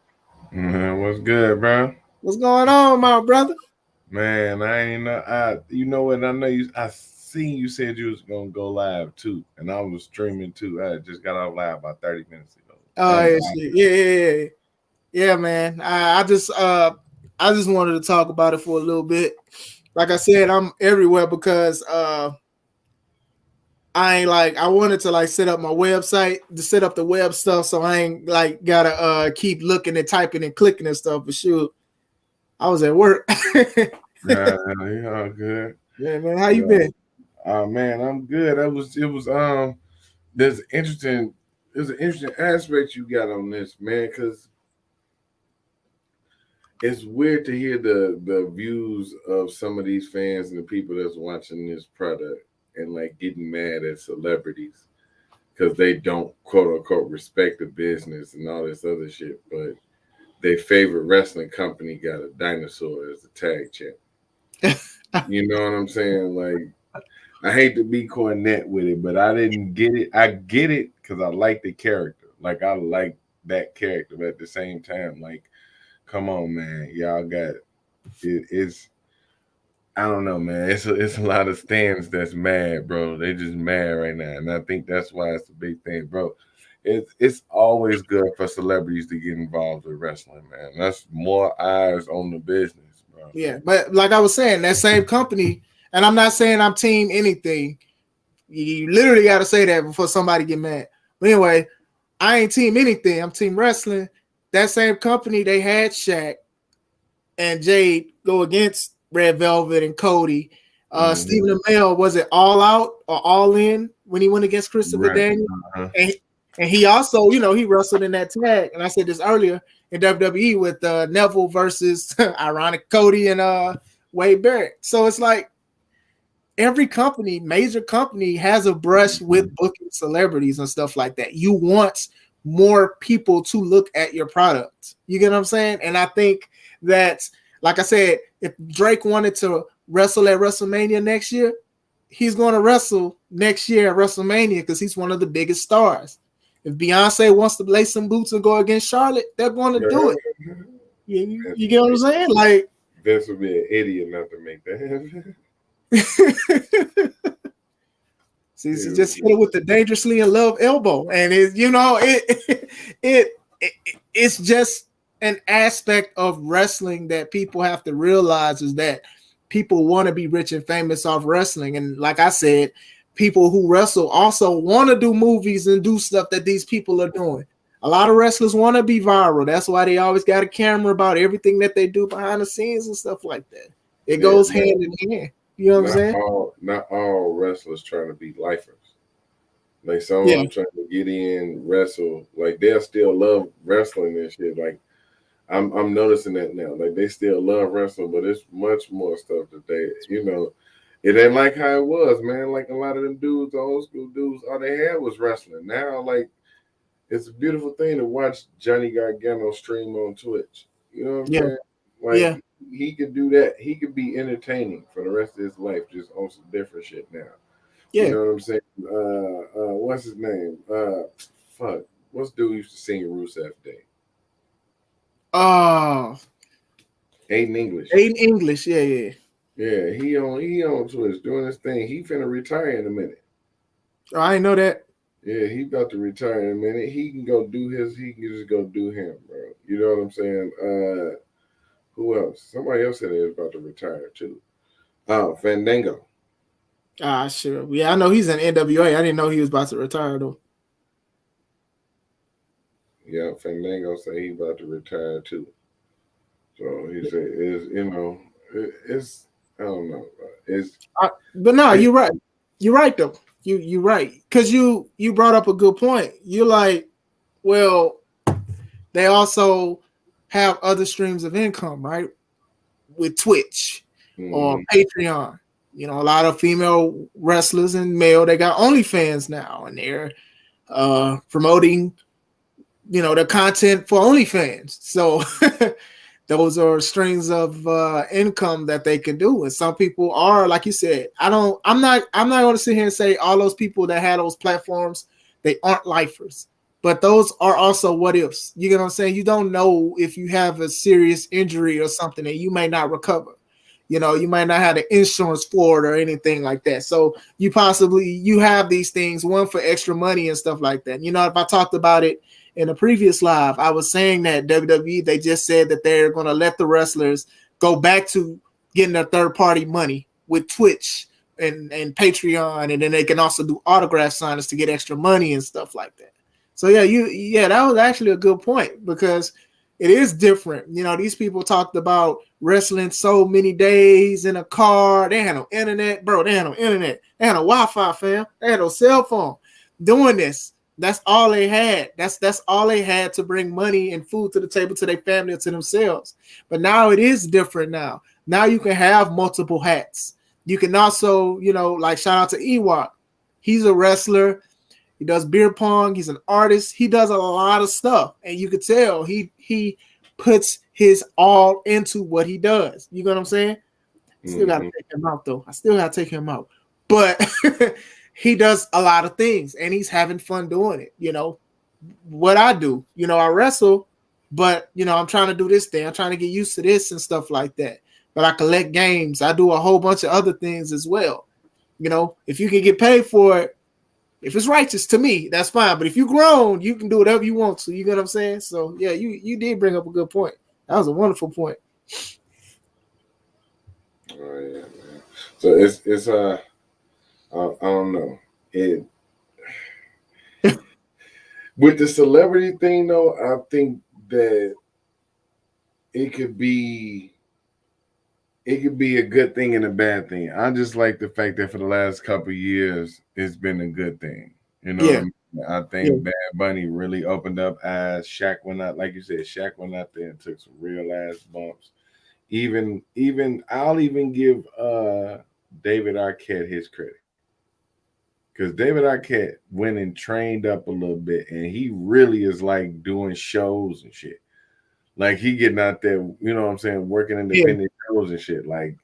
What's good, bro? What's going on, my brother? Man, I ain't know. You know what? I know you. I seen you said you was gonna go live too, and I was streaming too. I just got off live about 30 minutes ago. Oh yeah, man. I just wanted to talk about it for a little bit. Like I said, I'm everywhere because I wanted to set up my website, to set up the web stuff, so I ain't gotta keep looking and typing and clicking and stuff. But shoot, I was at work. Yeah, all good. Yeah, man. How you been? Man, I'm good. There's interesting there's an interesting aspect you got on this, man, because it's weird to hear the views of some of these fans and the people that's watching this product and like getting mad at celebrities because they don't quote unquote respect the business and all this other shit, but their favorite wrestling company got a dinosaur as a tag champ. You know what I'm saying? Like, I hate to be cornet with it, but I didn't get it. I get it because I like the character. Like, I like that character, but at the same time, like, come on, man, y'all got it's. I don't know, man. It's a lot of stands that's mad, bro. They just mad right now, and I think that's why it's a big thing, bro. It's always good for celebrities to get involved with wrestling, man. That's more eyes on the business, bro. Yeah, but like I was saying, that same company, and I'm not saying I'm team anything. You literally got to say that before somebody get mad. But anyway, I ain't team anything. I'm team wrestling. That same company, they had Shaq and Jade go against Red Velvet and Cody. Stephen Amell, was it All Out or All In when he went against Christopher Right. Daniels? And he also, he wrestled in that tag. And I said this earlier in WWE with Neville versus ironic Cody and Wade Barrett. So it's like every company, major company, has a brush with booking celebrities and stuff like that. You want more people to look at your product. You get what I'm saying? And I think that, like I said, if Drake wanted to wrestle at WrestleMania next year, he's going to wrestle next year at WrestleMania because he's one of the biggest stars. If Beyonce wants to lace some boots and go against Charlotte, they're going to do it. You get what I'm saying? Like, Vince would be an idiot not to make that happen. See, just hit it with the dangerously in love elbow, and it's just an aspect of wrestling that people have to realize is that people want to be rich and famous off wrestling, and like I said, people who wrestle also want to do movies and do stuff that these people are doing. A lot of wrestlers want to be viral. That's why they always got a camera about everything that they do behind the scenes and stuff like that. It goes hand in hand. You know what I'm saying? Not all wrestlers trying to be lifers. Like some of them trying to get in, wrestle. Like they'll still love wrestling and shit. Like I'm noticing that now. Like they still love wrestling, but it's much more stuff that they, it ain't like how it was, man. Like a lot of them dudes, the old school dudes, all they had was wrestling. Now, like it's a beautiful thing to watch Johnny Gargano stream on Twitch. You know what I'm saying? Like he could do that. He could be entertaining for the rest of his life, just on some different shit now. Yeah. You know what I'm saying? What's his name? What's the dude who used to sing Rusev Day? Aiden English. Yeah. Yeah, he on Twitch doing his thing. He finna retire in a minute. Oh, I didn't know that. Yeah, he about to retire in a minute. He can go do his. He can just go do him, bro. You know what I'm saying? Who else? Somebody else said he was about to retire too. Fandango. Sure. Yeah, I know he's in NWA. I didn't know he was about to retire though. Yeah, Fandango said he about to retire too. So he said, it's I don't know. But no, you're right. You're right though. You're right, because you brought up a good point. You're like, well, they also have other streams of income, right? With Twitch or Patreon. A lot of female wrestlers and male, they got OnlyFans now, and they're promoting, their content for OnlyFans. So those are streams of income that they can do. And some people are, like you said, I'm not going to sit here and say all those people that have those platforms, they aren't lifers. But those are also what ifs. You get what I'm saying? You don't know if you have a serious injury or something and you may not recover. You might not have the insurance for it or anything like that. So you have these things, one for extra money and stuff like that. If I talked about it in a previous live, I was saying that WWE, they just said that they're going to let the wrestlers go back to getting their third-party money with Twitch and Patreon, and then they can also do autograph signings to get extra money and stuff like that. So that was actually a good point, because it is different. You know, these people talked about wrestling so many days in a car. They had no internet, bro. They had no internet. They had no Wi-Fi, fam. They had no cell phone. Doing this, that's all they had. That's all they had to bring money and food to the table to their family or to themselves. But now it is different now. Now you can have multiple hats. You can also, you know, like shout out to Ewok. He's a wrestler. He does beer pong. He's an artist. He does a lot of stuff, and you could tell he puts his all into what he does. You know what I'm saying? Still got to take him out though. I still got to take him out, but he does a lot of things, and he's having fun doing it. You know what I do? You know I wrestle, but you know I'm trying to do this thing. I'm trying to get used to this and stuff like that. But I collect games. I do a whole bunch of other things as well. You know, if you can get paid for it. If it's righteous to me, that's fine. But if you grown, you can do whatever you want to. You get what I'm saying? So yeah, you did bring up a good point. That was a wonderful point. Oh yeah, man. So it's I don't know. It with the celebrity thing though, I think that it could be a good thing and a bad thing. I just like the fact that for the last couple of years, it's been a good thing. You know, Yeah. I think Bad Bunny really opened up eyes. Shaq went out, like you said, Shaq went out there and took some real ass bumps. Even I'll even give David Arquette his credit. Because David Arquette went and trained up a little bit, and he really is like doing shows and shit. Like he getting out there, you know what I'm saying, working independent shows and shit. Like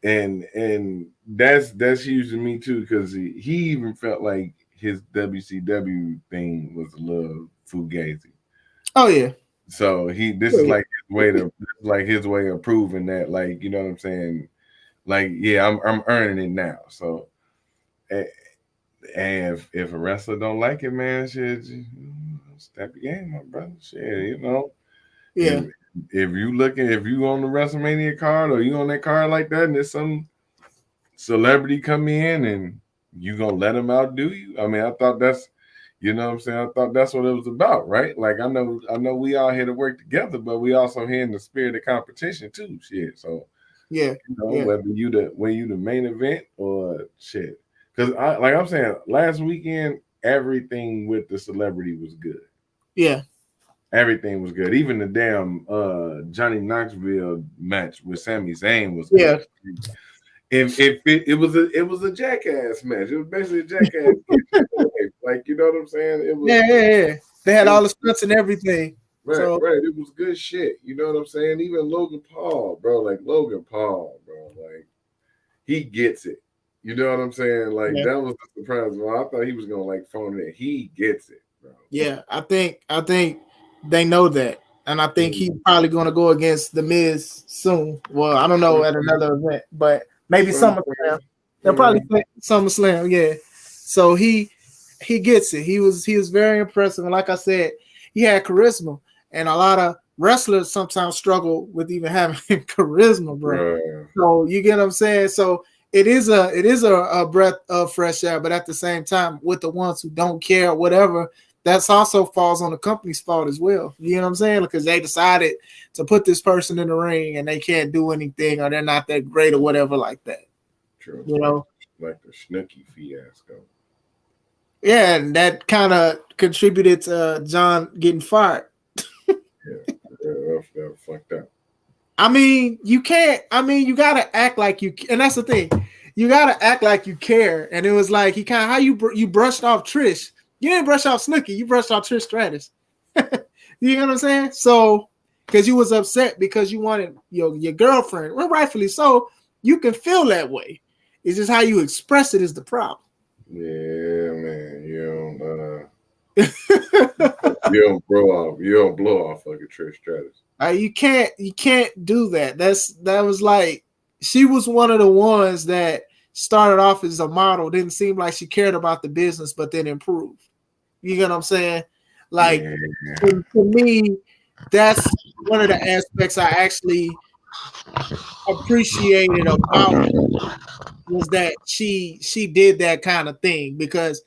and that's huge to me too, because he even felt like his WCW thing was a little fugazi. Oh yeah. So this is like his way of proving that, like, you know what I'm saying, like, yeah, I'm earning it now. So and if a wrestler don't like it, man, shit, step your game up, brother. Shit, you know. Yeah. If you on the Wrestlemania card or you on that card like that, and there's some celebrity come in and you gonna let them outdo you. I mean, I thought that's, you know what I'm saying, I thought that's what it was about, right? Like I know we all here to work together, but we also here in the spirit of competition too. Shit. So you know, whether you the main event or shit. Because I'm saying, last weekend everything with the celebrity was good. Yeah. Everything was good. Even the damn Johnny Knoxville match with Sami Zayn was good. If it was a jackass match. It was basically a jackass. Like, you know what I'm saying? It was They had all the stunts and everything. Right. It was good shit. You know what I'm saying? Even Logan Paul, bro. Like Logan Paul, bro. Like he gets it. You know what I'm saying? Like that was the surprise. Well, I thought he was gonna like phone it. He gets it, bro. Yeah, I think they know that, and I think he's probably going to go against The Miz soon. Well, I don't know at another event, but maybe SummerSlam. They'll probably play SummerSlam. Yeah, so he gets it. He was very impressive, and like I said, he had charisma, and a lot of wrestlers sometimes struggle with even having charisma, bro. So you get what I'm saying? So it is a breath of fresh air, but at the same time, with the ones who don't care, whatever. That's also falls on the company's fault as well. You know what I'm saying? Because they decided to put this person in the ring and they can't do anything or they're not that great or whatever like that. True. You know? Like the Snooki fiasco. Yeah, and that kind of contributed to John getting fired. That fucked up. I mean, you can't. I mean, you got to act like you – and that's the thing. You got to act like you care. And it was like he kind of – how you brushed off Trish. You didn't brush off Snooki. You brushed off Trish Stratus. You know what I'm saying? So, because you was upset because you wanted your girlfriend. Well, rightfully so. You can feel that way. It's just how you express it is the problem. Yeah, man. You don't blow off like a Trish Stratus. You can't do that. That was like she was one of the ones that started off as a model, didn't seem like she cared about the business, but then improved. You get what I'm saying? Like for me, that's one of the aspects I actually appreciated about her was that she did that kind of thing. Because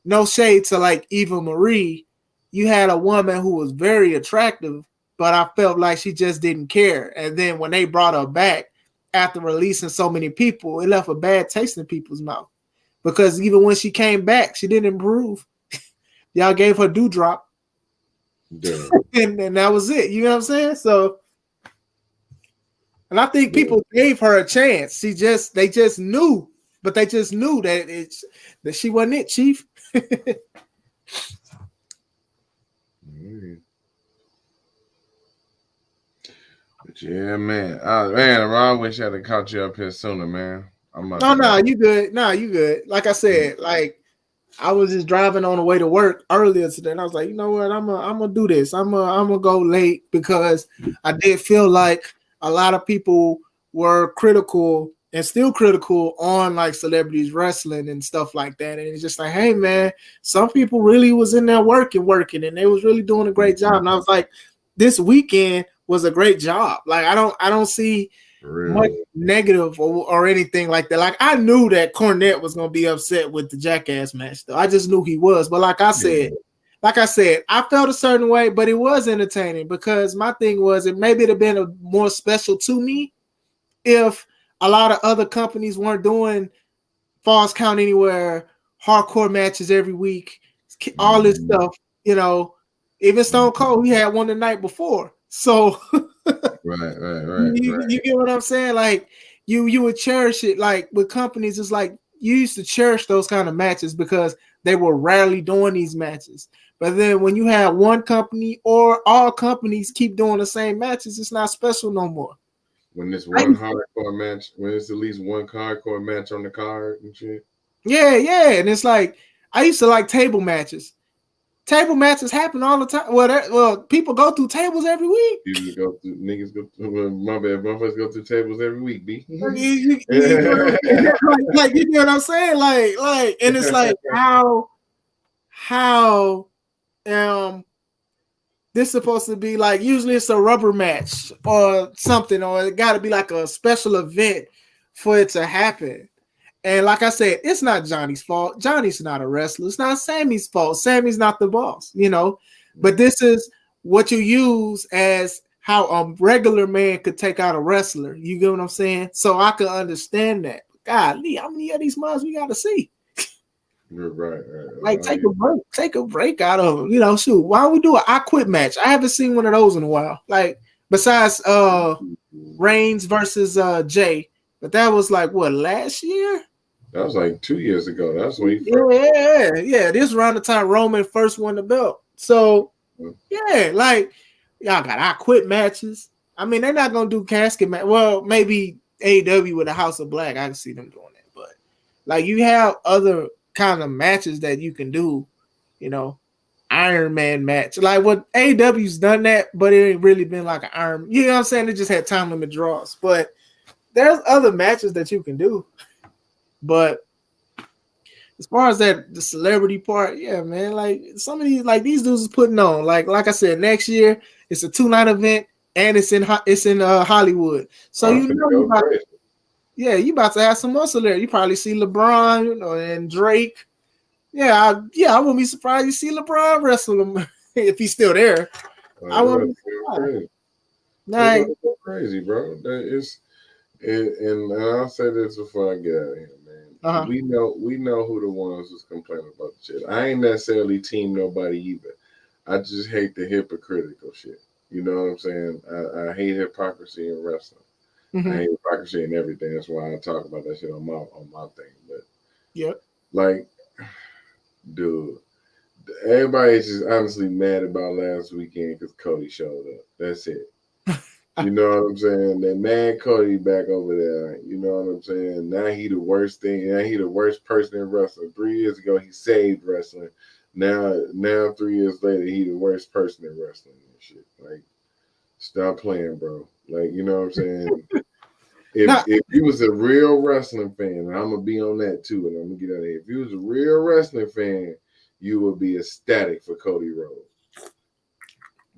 no shade to like Eva Marie, you had a woman who was very attractive, but I felt like she just didn't care. And then when they brought her back after releasing so many people, it left a bad taste in people's mouth. Because even when she came back, she didn't improve. Y'all gave her dewdrop. and that was it. You know what I'm saying? So, and I think people gave her a chance. They just knew, but they just knew that she wasn't it, Chief. But yeah, man. I wish I'd have caught you up here sooner, man. No, you good. No, you good. Like I said, like I was just driving on the way to work earlier today, and I was like, you know what, I'm gonna do this. I'm gonna go late because I did feel like a lot of people were critical and still critical on like celebrities wrestling and stuff like that. And it's just like, hey man, some people really was in there working, and they was really doing a great job. And I was like, this weekend was a great job. Like I don't see much negative or anything like that. Like I knew that Cornette was gonna be upset with the Jackass match, though. I just knew he was. But like I said, I felt a certain way, but it was entertaining because my thing was it'd have been a more special to me if a lot of other companies weren't doing Falls Count Anywhere, hardcore matches every week, all this stuff. You know, even Stone Cold, he had one the night before, so. Right. You get what I'm saying? Like you would cherish it. Like with companies, it's like you used to cherish those kind of matches because they were rarely doing these matches. But then when you have one company or all companies keep doing the same matches, it's not special no more. When it's one hardcore match, when it's at least one hardcore match on the card and shit. Yeah. And it's like I used to like table matches. Table matches happen all the time. Well, people go through tables every week. Niggas go through, my bad, motherfuckers go through tables every week, B. you know what I'm saying? Like, and it's like how this supposed to be like, usually it's a rubber match or something, or it got to be like a special event for it to happen. And like I said, it's not Johnny's fault. Johnny's not a wrestler. It's not Sammy's fault. Sammy's not the boss, you know. But this is what you use as how a regular man could take out a wrestler. You get what I'm saying? So I can understand that. Golly, how many of these months we got to see? Right. Like take a break out of them. You know, shoot. Why don't we do an I Quit match? I haven't seen one of those in a while. Like besides Reigns versus Jay, but that was like what, last year? That was like 2 years ago. That's when he first. Yeah. This around the time Roman first won the belt. So yeah, like y'all got I Quit matches. I mean, they're not gonna do casket match. Well, maybe AEW with a House of Black. I can see them doing that, but like you have other kind of matches that you can do. You know, Iron Man match. Like what AEW's done that, but it ain't really been like an Iron. You know what I'm saying? They just had time limit draws, but there's other matches that you can do. But as far as the celebrity part, yeah, man, like some of these, like these dudes is putting on. Like I said, next year it's a 2-night event and it's in Hollywood. So you about to have some muscle there. You probably see LeBron, you know, and Drake. Yeah, I wouldn't be surprised you see LeBron wrestle him if he's still there. I wouldn't be surprised. Like, crazy, bro. That is, and I'll say this before I get out of here. We know who the ones who's complaining about the shit. I ain't necessarily team nobody either. I just hate the hypocritical shit. You know what I'm saying? I hate hypocrisy in wrestling. I hate hypocrisy in everything. That's why I talk about that shit on my thing. But like, dude, everybody's just honestly mad about last weekend because Cody showed up. That's it. You know what I'm saying? They mad Cody back over there. You know what I'm saying? Now he the worst thing. Now he the worst person in wrestling. 3 years ago he saved wrestling. Now 3 years later he the worst person in wrestling and shit. Like, stop playing, bro. Like, you know what I'm saying? If you was a real wrestling fan, and I'm gonna be on that too, and I'm gonna get out of here. If you was a real wrestling fan, you would be ecstatic for Cody Rhodes.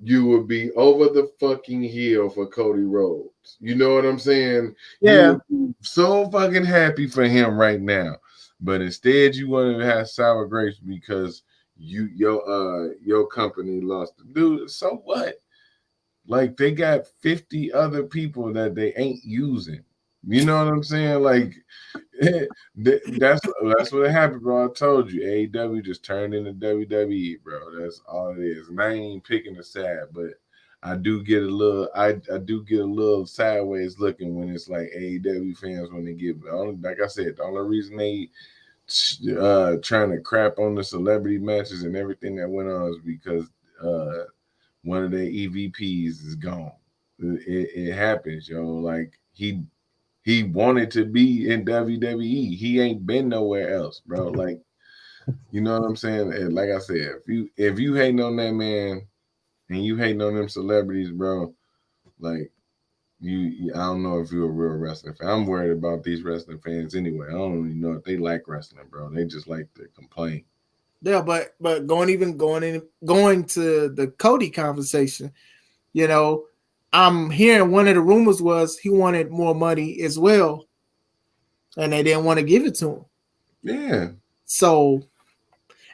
You would be over the fucking hill for Cody Rhodes. You know what I'm saying? Yeah. You would be so fucking happy for him right now. But instead you want to have sour grapes because your company lost. Dude, so what? Like they got 50 other people that they ain't using. You know what I'm saying? Like that's what happened, bro. I told you, AEW just turned into WWE, bro. That's all it is. And I ain't picking a side, but I do get a little, I do get a little sideways looking when it's like AEW fans when they give. Like I said, the only reason they trying to crap on the celebrity matches and everything that went on is because one of their EVPs is gone. It happens, yo. Like he wanted to be in WWE. He ain't been nowhere else, bro. Like, you know what I'm saying? And like I said, if you hating on that man and you hating on them celebrities, bro, like I don't know if you're a real wrestling fan. I'm worried about these wrestling fans anyway. I don't even know if they like wrestling, bro. They just like to complain. Yeah, but going to the Cody conversation, you know, I'm hearing one of the rumors was he wanted more money as well, and they didn't want to give it to him. Yeah. So,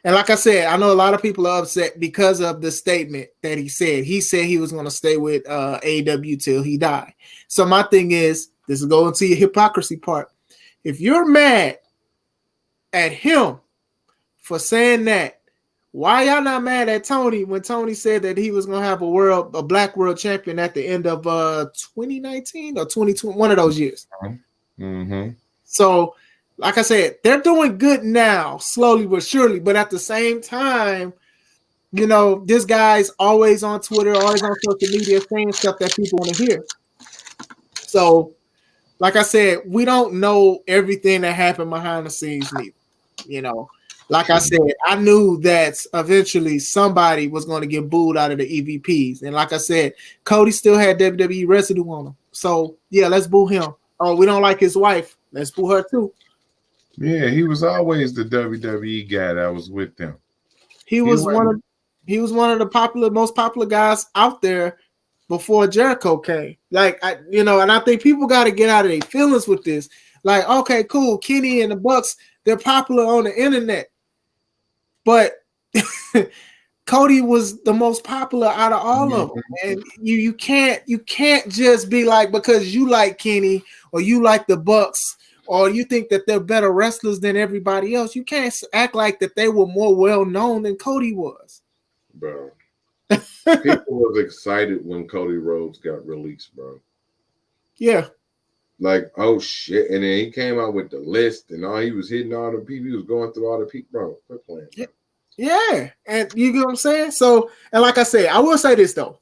and like I said, I know a lot of people are upset because of the statement that he said. He said he was going to stay with AEW till he died. So my thing is, this is going to your hypocrisy part. If you're mad at him for saying that, why y'all not mad at Tony when Tony said that he was going to have a black world champion at the end of 2019 or 2020, one of those years? Mm-hmm. So, like I said, they're doing good now, slowly but surely. But at the same time, you know, this guy's always on Twitter, always on social media saying stuff that people want to hear. So, like I said, we don't know everything that happened behind the scenes neither. You know, like I said, I knew that eventually somebody was going to get booed out of the EVPs. And like I said, Cody still had WWE residue on him. So, yeah, let's boo him. Oh, we don't like his wife. Let's boo her too. Yeah, he was always the WWE guy that was with them. He was one of the most popular guys out there before Jericho came. Like, and I think people got to get out of their feelings with this. Like, okay, cool, Kenny and the Bucks, they're popular on the internet, but Cody was the most popular out of all of them. And you can't just be like, because you like Kenny or you like the Bucks or you think that they're better wrestlers than everybody else. You can't act like that they were more well known than Cody was. Bro, people was excited when Cody Rhodes got released, bro. Yeah. Like, oh shit. And then he came out with the list and he was hitting all the people. He was going through all the people. Bro, quit playing, bro. Yeah. And you get what I'm saying? So, and like I said, I will say this though.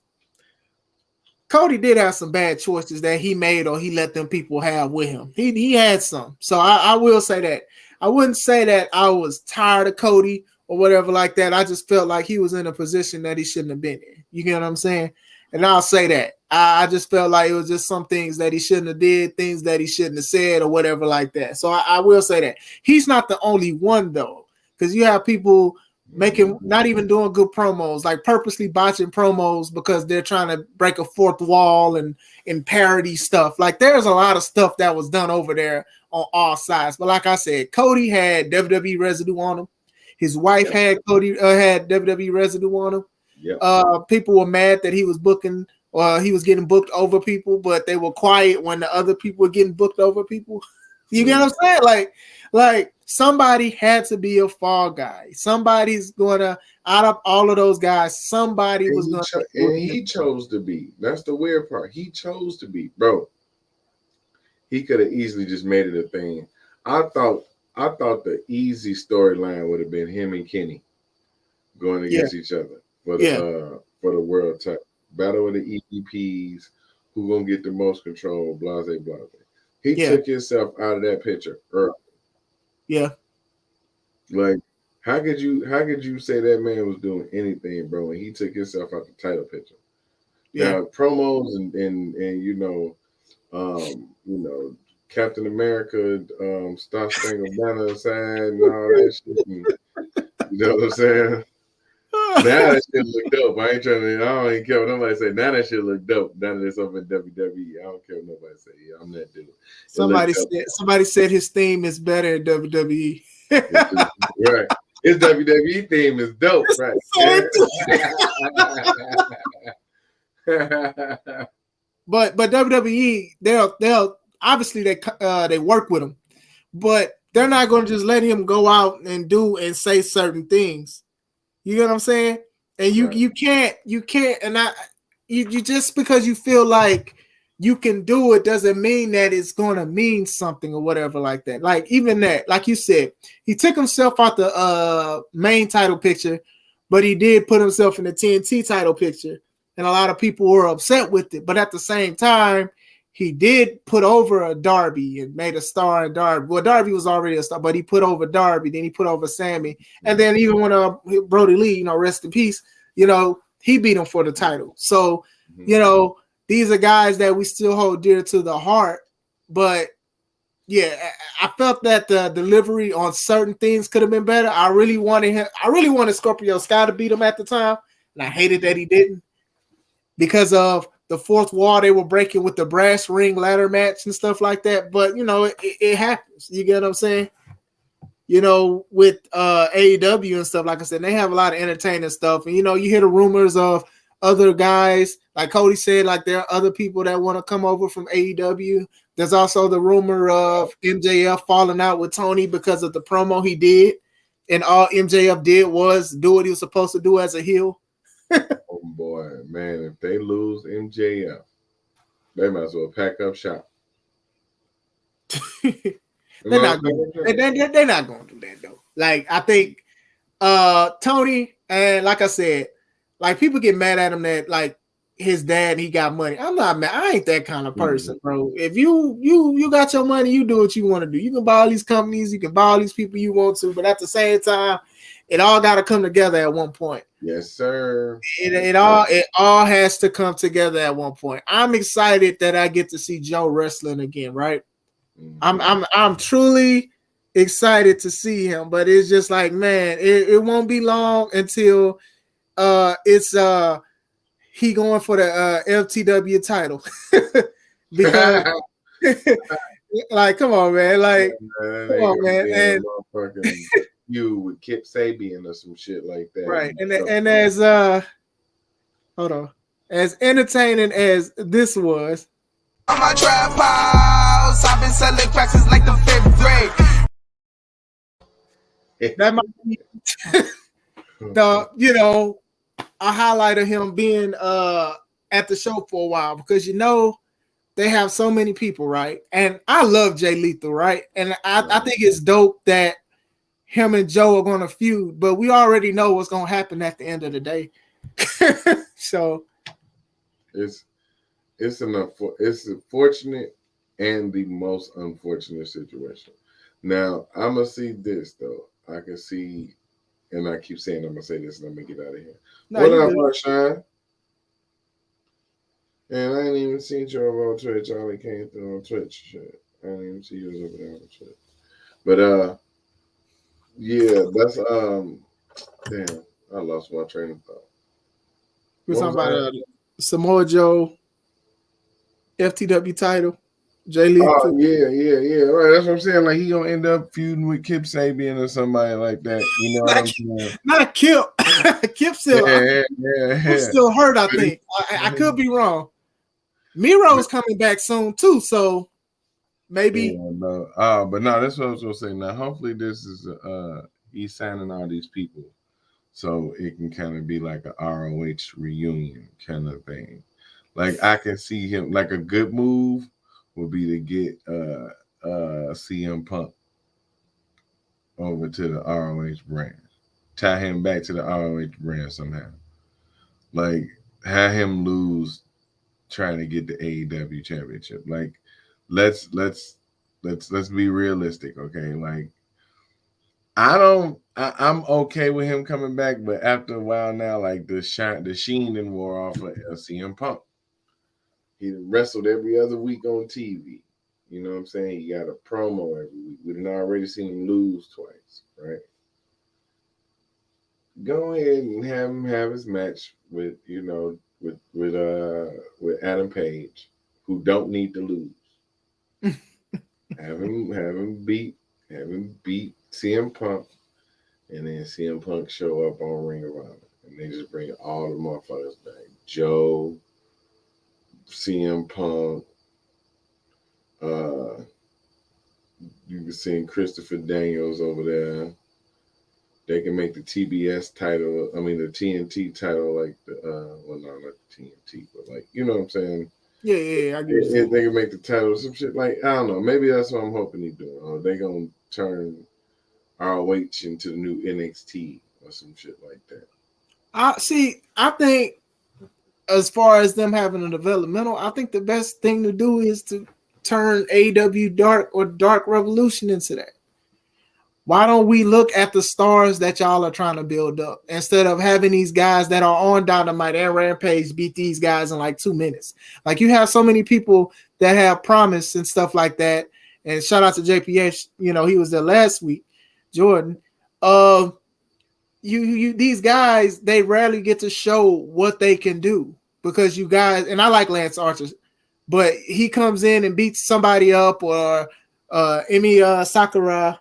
Cody did have some bad choices that he made or he let them people have with him. He had some. So I will say that. I wouldn't say that I was tired of Cody or whatever like that. I just felt like he was in a position that he shouldn't have been in. You get what I'm saying? And I'll say that. I just felt like it was just some things that he shouldn't have did, things that he shouldn't have said or whatever like that. So I will say that. He's not the only one though, because you have people not even doing good promos, like purposely botching promos because they're trying to break a fourth wall and parody stuff. Like there's a lot of stuff that was done over there on all sides. But like I said, Cody had WWE residue on him. His wife had WWE residue on him. Yep. People were mad that he was booking or he was getting booked over people, but they were quiet when the other people were getting booked over people. You get what I'm saying? Like somebody had to be a fall guy. Somebody's gonna, out of all of those guys, somebody was gonna. And he chose to be. That's the weird part. He chose to be, bro. He could have easily just made it a thing. I thought the easy storyline would have been him and Kenny going against each other for the world title. Battle with the EVPs, who gonna get the most control, blase. He took himself out of that picture early. Yeah. Like, how could you say that man was doing anything, bro, and he took himself out the title picture? Yeah. Now, promos and Captain America, Star Spangled Banner sign and all that shit. And, you know what I'm saying? Now that shit look dope. I don't even care what nobody say. Now that shit look dope. Now that it's up in WWE, I don't care what nobody say. Yeah, I'm that dude. Somebody said his theme is better at WWE. Right. His WWE theme is dope, right? But WWE, they'll obviously they work with him, but they're not going to just let him go out and do and say certain things. You get what I'm saying? And you can't and you just because you feel like you can do it doesn't mean that it's going to mean something or whatever like that. Like even that, like you said, he took himself out the main title picture, but he did put himself in the TNT title picture, and a lot of people were upset with it. But at the same time, he did put over a Darby and made a star in Darby. Well, Darby was already a star, but he put over Darby, then he put over Sammy, and then even when Brody Lee, rest in peace, he beat him for the title. So, these are guys that we still hold dear to the heart. But yeah, I felt that the delivery on certain things could have been better. I really wanted Scorpio Sky to beat him at the time, and I hated that he didn't because of the fourth wall they were breaking with the brass ring ladder match and stuff like that. But it happens. You get what I'm saying? With AEW and stuff, like I said, they have a lot of entertaining stuff. And you hear the rumors of other guys, like Cody said, like there are other people that want to come over from AEW. There's also the rumor of MJF falling out with Tony because of the promo he did, and all MJF did was do what he was supposed to do as a heel. Oh boy, man! If they lose MJF, they might as well pack up shop. They're not going to do that though. Like I think Tony, and like I said, like people get mad at him that like his dad, he got money. I'm not mad. I ain't that kind of person, bro. If you got your money, you do what you want to do. You can buy all these companies, you can buy all these people you want to, but at the same time, it all got to come together at one point. Yes, sir. It all has to come together at one point. I'm excited that I get to see Joe wrestling again, right? I'm truly excited to see him, but it's just like, man, it won't be long until it's he going for the LTW title because like come on man, like come on man, and you with Kip Sabian or some shit like that, right? And as hold on, as entertaining as this was. On my trap house, I've been selling cracks since like the 5th grade. That might be a highlight of him being at the show for a while because they have so many people, right? And I love Jay Lethal, right? And I think it's dope that him and Joe are going to feud, but we already know what's going to happen at the end of the day. So it's a fortunate and the most unfortunate situation. Now I'm gonna see this though. I can see, and I keep saying I'm gonna say this, and I'm gonna get out of here. What up, Marshawn? And I ain't even seen you over on Twitch. I only came through on Twitch. Shit. I didn't even see you over there on Twitch. But yeah, that's damn, I lost my train of thought. We're talking about Samoa Joe FTW title. Jay Lethal. Oh yeah. Right, that's what I'm saying. Like he gonna end up feuding with Kip Sabian or somebody like that. You know what I'm saying? Not Kip. Kip still. Yeah. Still hurt. I think. I could be wrong. Miro's coming back soon too, so maybe. Yeah, no. But no, that's what I was gonna say. Now, hopefully, this is he's signing all these people, so it can kind of be like a ROH reunion kind of thing. Like I can see him like a good move would be to get CM Punk over to the ROH brand, tie him back to the ROH brand somehow. Like have him lose trying to get the AEW championship. Like let's be realistic, okay? Like I'm okay with him coming back, but after a while now, like the sheen didn't wore off of CM Punk. He wrestled every other week on TV. You know what I'm saying? He got a promo every week. We've already seen him lose twice, right? Go ahead and have him have his match with Adam Page, who don't need to lose. have him beat CM Punk, and then CM Punk show up on Ring of Honor, and they just bring all the motherfuckers back. Joe, CM Punk. You can see Christopher Daniels over there. They can make the TBS title. I mean, the TNT title, like the well, no, not the TNT, but like you know what I'm saying. Yeah, I get it. They can make the title some shit like I don't know. Maybe that's what I'm hoping he's doing. Or they gonna turn ROH into the new NXT or some shit like that. I think as far as them having a developmental, I think the best thing to do is to turn AEW Dark or Dark Revolution into that. Why don't we look at the stars that y'all are trying to build up instead of having these guys that are on Dynamite and Rampage beat these guys in like 2 minutes? Like you have so many people that have promise and stuff like that. And shout out to JPH, he was there last week, Jordan. You these guys, they rarely get to show what they can do because you guys, and I like Lance Archer, but he comes in and beats somebody up, or Emi Sakura.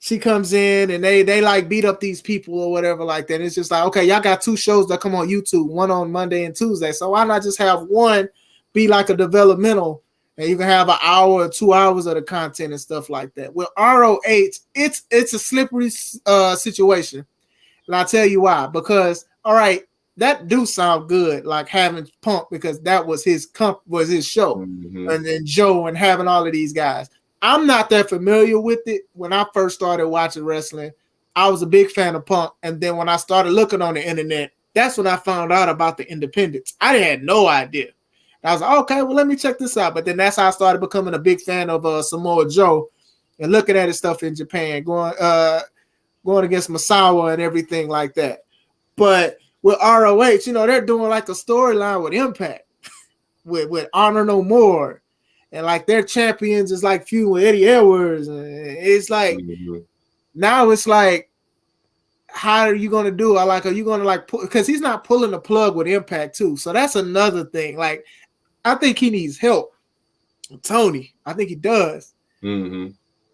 She comes in and they like beat up these people or whatever like that. It's just like, okay, y'all got 2 shows that come on YouTube, one on Monday and Tuesday. So why not just have one be like a developmental, and you can have an hour or 2 hours of the content and stuff like that. With ROH, it's a slippery situation. And I'll tell you why. Because, all right, that do sound good, like having Punk, because that was his show. Mm-hmm. And then Joe and having all of these guys. I'm not that familiar with it. When I first started watching wrestling, I was a big fan of Punk. And then when I started looking on the internet, that's when I found out about the independents. I had no idea. I was like, okay, well, let me check this out. But then that's how I started becoming a big fan of Samoa Joe and looking at his stuff in Japan, going against Masawa and everything like that. But with ROH, they're doing like a storyline with Impact, with Honor No More. And like their champions is like feud with Eddie Edwards. And it's like, now it's like, how are you going to do? Are you going to because he's not pulling the plug with Impact too. So that's another thing. Like, I think he needs help. Tony, I think he does. Mm-hmm.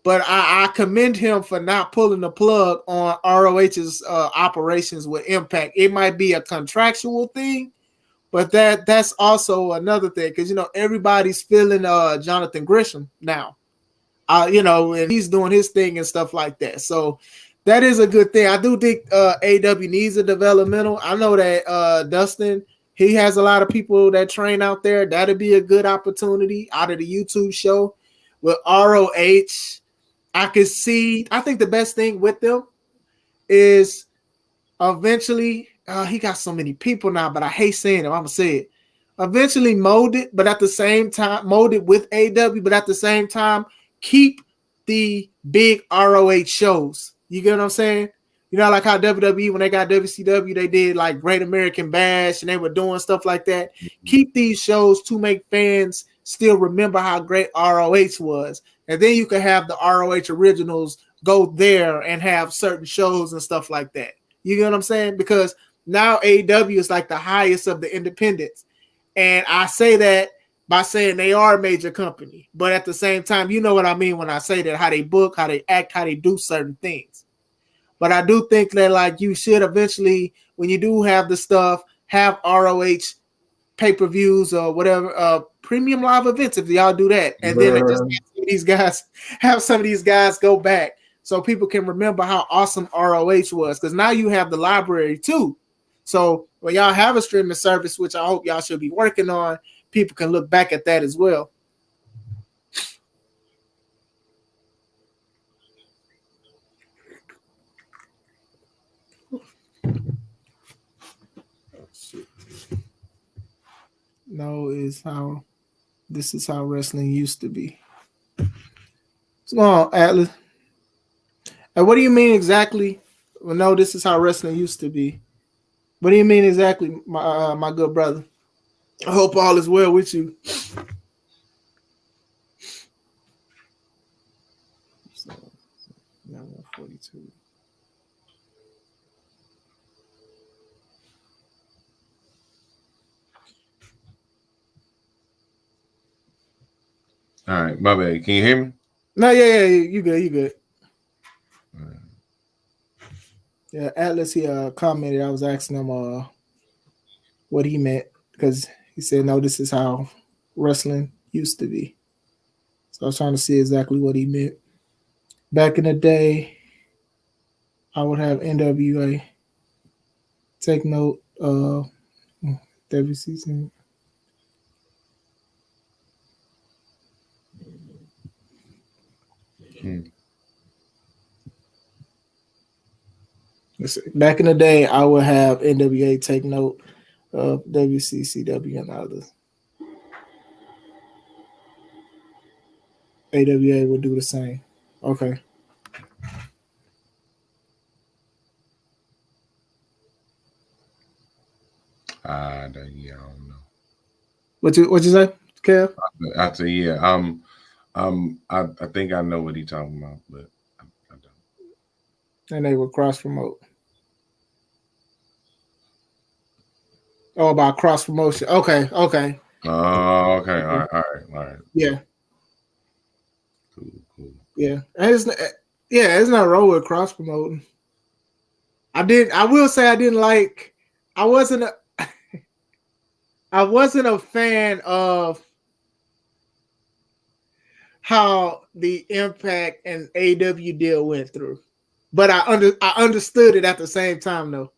But I commend him for not pulling the plug on ROH's operations with Impact. It might be a contractual thing, but that's also another thing, because everybody's feeling Jonathan Gresham now, and he's doing his thing and stuff like that. So that is a good thing. I do think AW needs a developmental. I know that Dustin, he has a lot of people that train out there. That'd be a good opportunity out of the YouTube show. With ROH, I think the best thing with them is eventually, he got so many people now, but I hate saying it. I'm going to say it. Eventually mold it, but at the same time, mold it with AW, but at the same time, keep the big ROH shows. You get what I'm saying? Like how WWE, when they got WCW, they did like Great American Bash and they were doing stuff like that. Mm-hmm. Keep these shows to make fans still remember how great ROH was. And then you can have the ROH originals go there and have certain shows and stuff like that. You get what I'm saying? Because now AEW is like the highest of the independents. And I say that by saying they are a major company. But at the same time, you know what I mean when I say that, how they book, how they act, how they do certain things. But I do think that like you should eventually, when you do have the stuff, have ROH pay-per-views or whatever, premium live events if y'all do that. And then have some of these guys go back so people can remember how awesome ROH was. Because now you have the library too. So when y'all have a streaming service, which I hope y'all should be working on, people can look back at that as well. This is how wrestling used to be. What's going on, Atlas? And what do you mean exactly? Well, no, this is how wrestling used to be. What do you mean exactly, my good brother? I hope all is well with you. So, 142. All right, my bad. Can you hear me? No, yeah, you good. Right. Yeah, Atlas, he commented. I was asking him what he meant, because he said, no, this is how wrestling used to be. So I was trying to see exactly what he meant. Back in the day, I would have NWA. Take note, WCC. Back in the day, I would have NWA take note of WCCW and others. AWA would do the same. Okay. Yeah, I don't know. What you say, Kev? After I think I know what he's talking about, but I don't. And they would cross promote. Oh, about cross promotion. Okay. Oh, okay. All right. Yeah. Cool. Yeah. It's not wrong with cross promoting. I will say I didn't like. I wasn't a fan of how the Impact and AW deal went through, but I understood it at the same time though.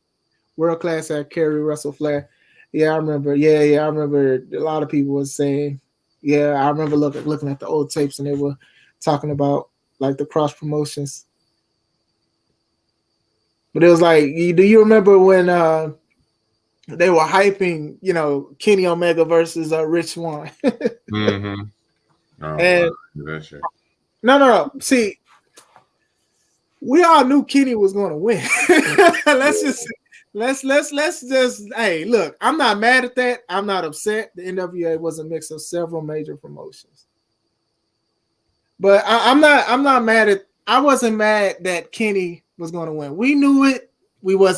World class at Kerry Russell Flair. Yeah, I remember. Yeah, I remember. A lot of people was saying. Yeah, I remember looking at the old tapes and they were talking about like the cross promotions. But it was like, do you remember when they were hyping, Kenny Omega versus Rich Swann? Mm-hmm. Oh, and that shit. No. See, we all knew Kenny was going to win. let's just hey, look, I'm not mad at that. I'm not upset. The NWA was a mix of several major promotions. But I'm not mad at. I wasn't mad that Kenny was going to win. We knew it.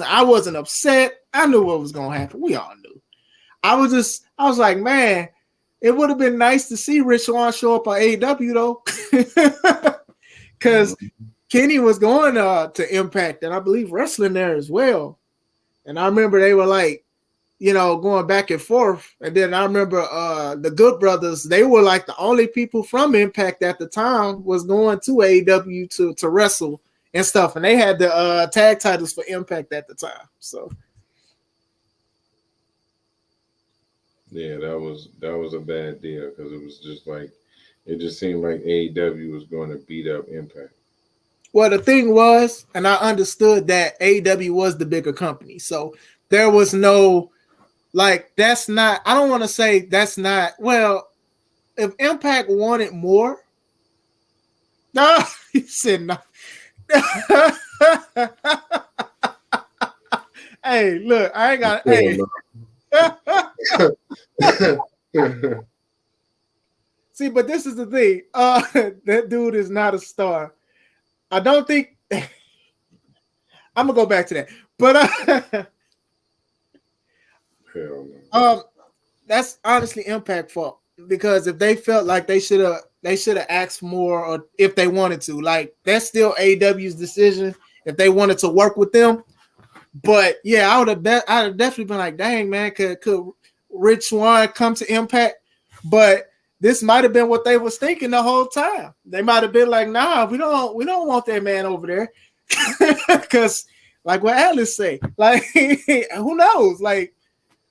I wasn't upset. I knew what was going to happen. We all knew. I was like, man, it would have been nice to see Rich Swann show up on AEW though, because Kenny was going to Impact and I believe wrestling there as well. And I remember they were like, going back and forth. And then I remember the Good Brothers, they were like the only people from Impact at the time was going to AEW to wrestle and stuff. And they had the tag titles for Impact at the time. So yeah, that was a bad deal because it was just like it just seemed like AEW was going to beat up Impact. Well, the thing was, and I understood that AEW was the bigger company. So there was no that's not, I don't want to say that's not, well, if Impact wanted more, no, he said no. Hey, look, I ain't got, hey. See, but this is the thing. That dude is not a star. I don't think, I'm going to go back to that. But, that's honestly Impact fault because if they felt like they should have asked more, or if they wanted to, like that's still AEW's decision if they wanted to work with them. But yeah, I'd have definitely been like, dang man, could Rich Swann come to Impact? But this might have been what they was thinking the whole time. They might have been like, nah, we don't want that man over there because like what Alice say, like who knows, like.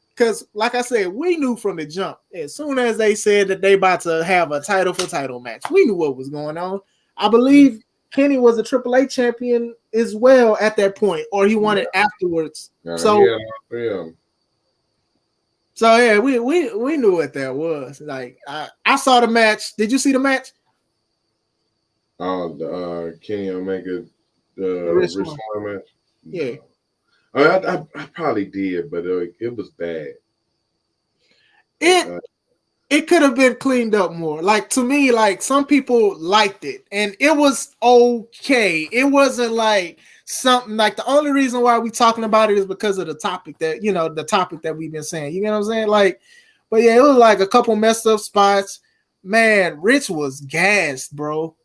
Because, like I said, we knew from the jump. As soon as they said that they about to have a title for title match, we knew what was going on. I believe Kenny was a AAA champion as well at that point, or he won it afterwards. So yeah, we knew what that was. Like I saw the match. Did you see the match? The Kenny Omega, the Rich Swann match. Yeah. I probably did, but it was bad. It could have been cleaned up more. Like to me, like some people liked it, and it was okay. It wasn't like something like the only reason why we talking about it is because of the topic that the topic that we've been saying. You know what I'm saying? Like, but yeah, it was like a couple messed up spots. Man, Rich was gassed, bro.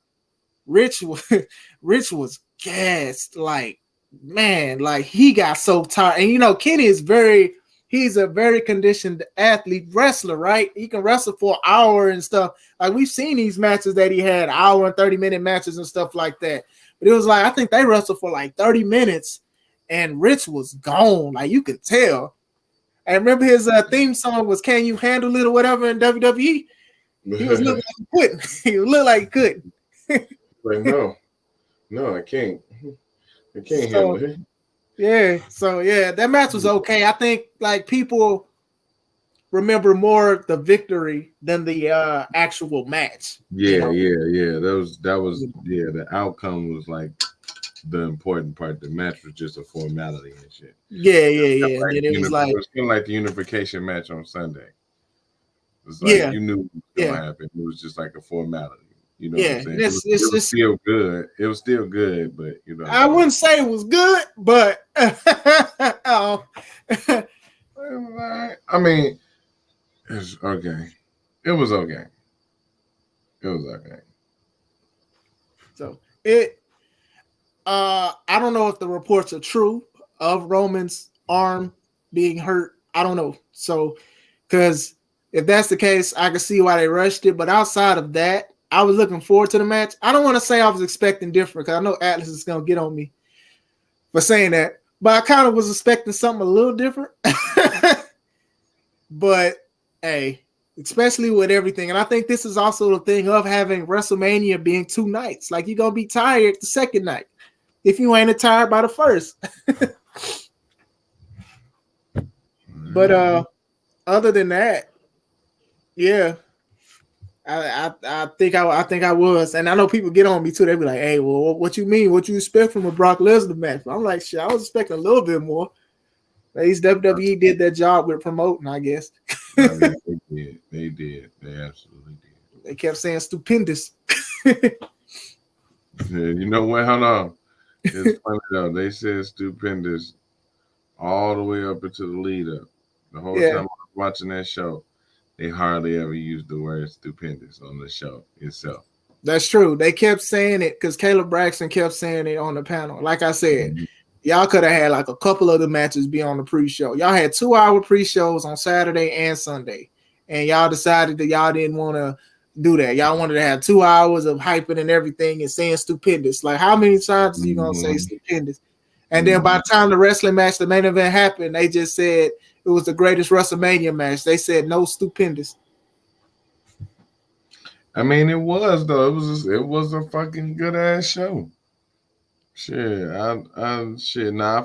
Rich was gassed. Like. Man, like he got so tired, and Kenny is he's a very conditioned athlete, wrestler, right? He can wrestle for an hour and stuff. Like we've seen these matches that he had, hour and 30-minute matches and stuff like that. But it was like I think they wrestled for like 30 minutes, and Rich was gone. Like you could tell. And remember his theme song was "Can You Handle It" or whatever in WWE. He was looking like he couldn't. He looked like he couldn't. Like no, I can't. I can't handle it. Yeah, so yeah, that match was okay. I think like people remember more the victory than the actual match. Yeah. That was the outcome was like the important part. The match was just a formality and shit. Yeah. Like And it was like it was kind of like the unification match on Sunday. It was like you knew what was gonna happen. It was just like a formality. You know what I'm saying? It was still good. It was still good, but you know. I wouldn't say it was good, but I mean, it's okay. It was okay. So I don't know if the reports are true of Roman's arm being hurt. I don't know. So, because if that's the case, I can see why they rushed it. But outside of that, I was looking forward to the match. I don't want to say I was expecting different because I know Atlas is going to get on me for saying that. But I kind of was expecting something a little different. But, hey, especially with everything. And I think this is also the thing of having WrestleMania being 2 nights. Like, you're going to be tired the second night if you ain't tired by the first. But other than that, yeah. I think I was, and I know people get on me too. They be like, "Hey, well, what you mean? What you expect from a Brock Lesnar match?" I'm like, "Shit, I was expecting a little bit more." At least WWE did their job with promoting, I guess. They did. They absolutely did. They kept saying stupendous. You know what? Hold on. It's funny though. They said stupendous all the way up into the lead up. The whole time I was watching that show. They hardly ever use the word stupendous on the show itself. That's true. They kept saying it because Caleb Braxton kept saying it on the panel. Like I said, y'all could have had like a couple of the matches be on the pre-show. Y'all had 2-hour pre-shows on Saturday and Sunday, and y'all decided that y'all didn't want to do that. Y'all wanted to have 2 hours of hyping and everything and saying stupendous. Like how many times are you gonna say stupendous? And then by the time the wrestling match, the main event happened, they just said it was the greatest WrestleMania match. They said no stupendous. I mean, it was though. It was a fucking good ass show. Shit, I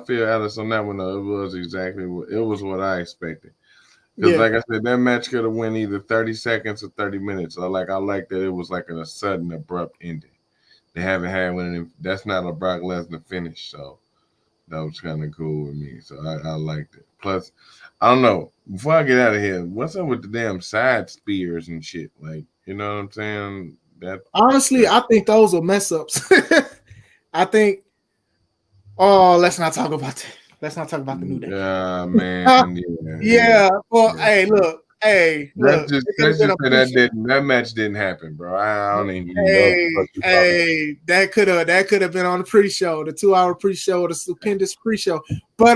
feel Alice on that one though. It was exactly what I expected. Because like I said, that match could have went either 30 seconds or 30 minutes. I like that it was like a sudden abrupt ending. They haven't had one. That's not a Brock Lesnar finish, so that was kind of cool with me. So I liked it. Plus, I don't know. Before I get out of here, what's up with the damn side spears and shit? Like, you know what I'm saying? Honestly, I think those are mess ups. I think. Oh, let's not talk about that. Let's not talk about the New Day. Man. Yeah. Well, hey, look. Let's just say that match didn't happen, bro. I don't even know. That could have been on the pre-show, the 2-hour pre-show, the stupendous pre-show. But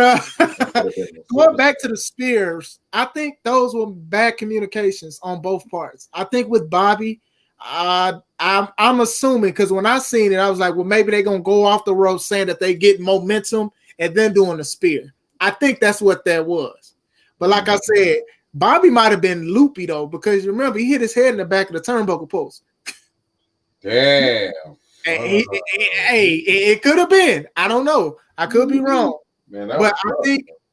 going back to the spears, I think those were bad communications on both parts. I think with Bobby, I'm assuming because when I seen it, I was like, well, maybe they're gonna go off the rope saying that they get momentum and then doing the spear. I think that's what that was. But like I said, Bobby might have been loopy though, because you remember he hit his head in the back of the turnbuckle post. Damn. It could have been. I don't know. I could be wrong. Man, but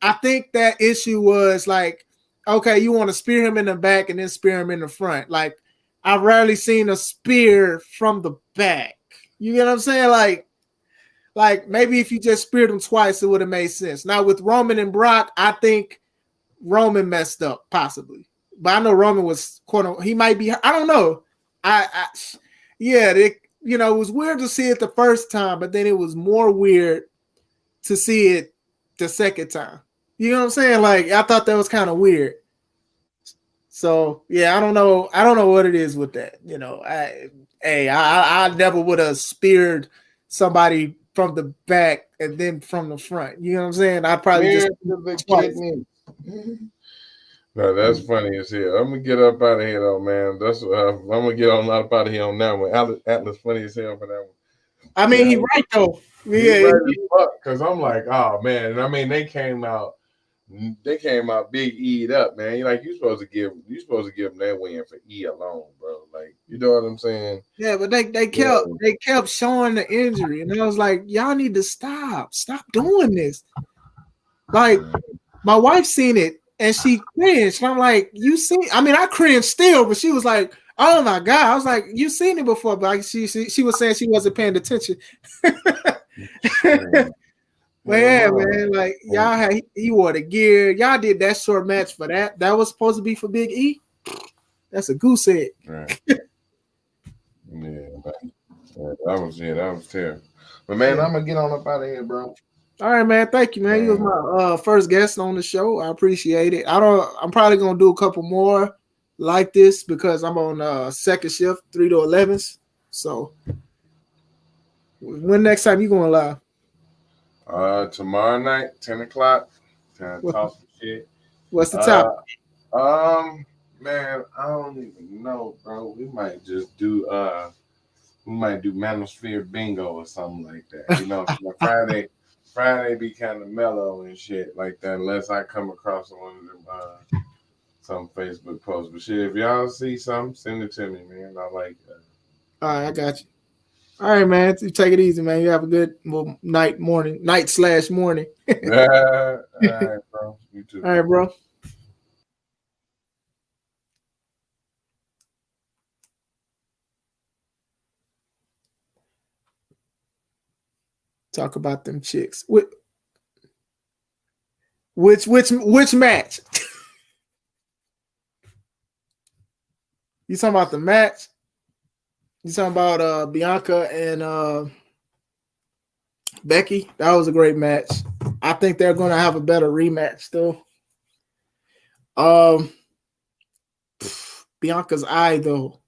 I think that issue was like, okay, you want to spear him in the back and then spear him in the front. Like, I've rarely seen a spear from the back. You get what I'm saying? Like maybe if you just speared him twice, it would have made sense. Now with Roman and Brock, I think Roman messed up possibly, but I know Roman was he might be. I don't know. It was weird to see it the first time, but then it was more weird to see it the second time. You know what I'm saying? Like I thought that was kind of weird. So yeah, I don't know. I don't know what it is with that. You know, I never would have speared somebody from the back and then from the front. You know what I'm saying? I'd probably just the kidney. No, that's funny as hell. I'm gonna get up out of here though, man. That's I'm gonna get on up out of here on that one. Atlas funny as hell for that one. I mean, he right though. He Yeah, right as fuck because I'm like, oh man. I mean, they came out big E'd up, man. Like you supposed to give them that win for E alone, bro. Like you know what I'm saying? yeah, but they kept showing the injury, and I was like, y'all need to stop doing this. Like my wife seen it and she cringed. And I'm like, you seen? I mean, I cringed still, but she was like, oh my god. I was like, you seen it before, but like, she was saying she wasn't paying attention. But yeah, man, like y'all had he wore the gear. Y'all did that short match for that. That was supposed to be for Big E. That's a goose egg. Right. That was terrible. But man, I'm gonna get on up out of here, bro. All right, man. Thank you, man. You was my first guest on the show. I appreciate it. I'm probably gonna do a couple more like this because I'm on second shift, 3 to 11s. So when next time you going live? Tomorrow night, 10 o'clock. Time to talk some shit. What's the topic? Man, I don't even know, bro. We might just do Manosphere Bingo or something like that. You know, Friday be kind of mellow and shit like that, unless I come across one of them some Facebook posts. But shit, if y'all see something, send it to me, man. I like that. All right, I got you. All right, man. You take it easy, man. You have a good night/morning. All right, bro. You too. All right, bro. Talk about them chicks. Which match? You talking about the match? You talking about Bianca and Becky? That was a great match. I think they're going to have a better rematch though. Bianca's eye though.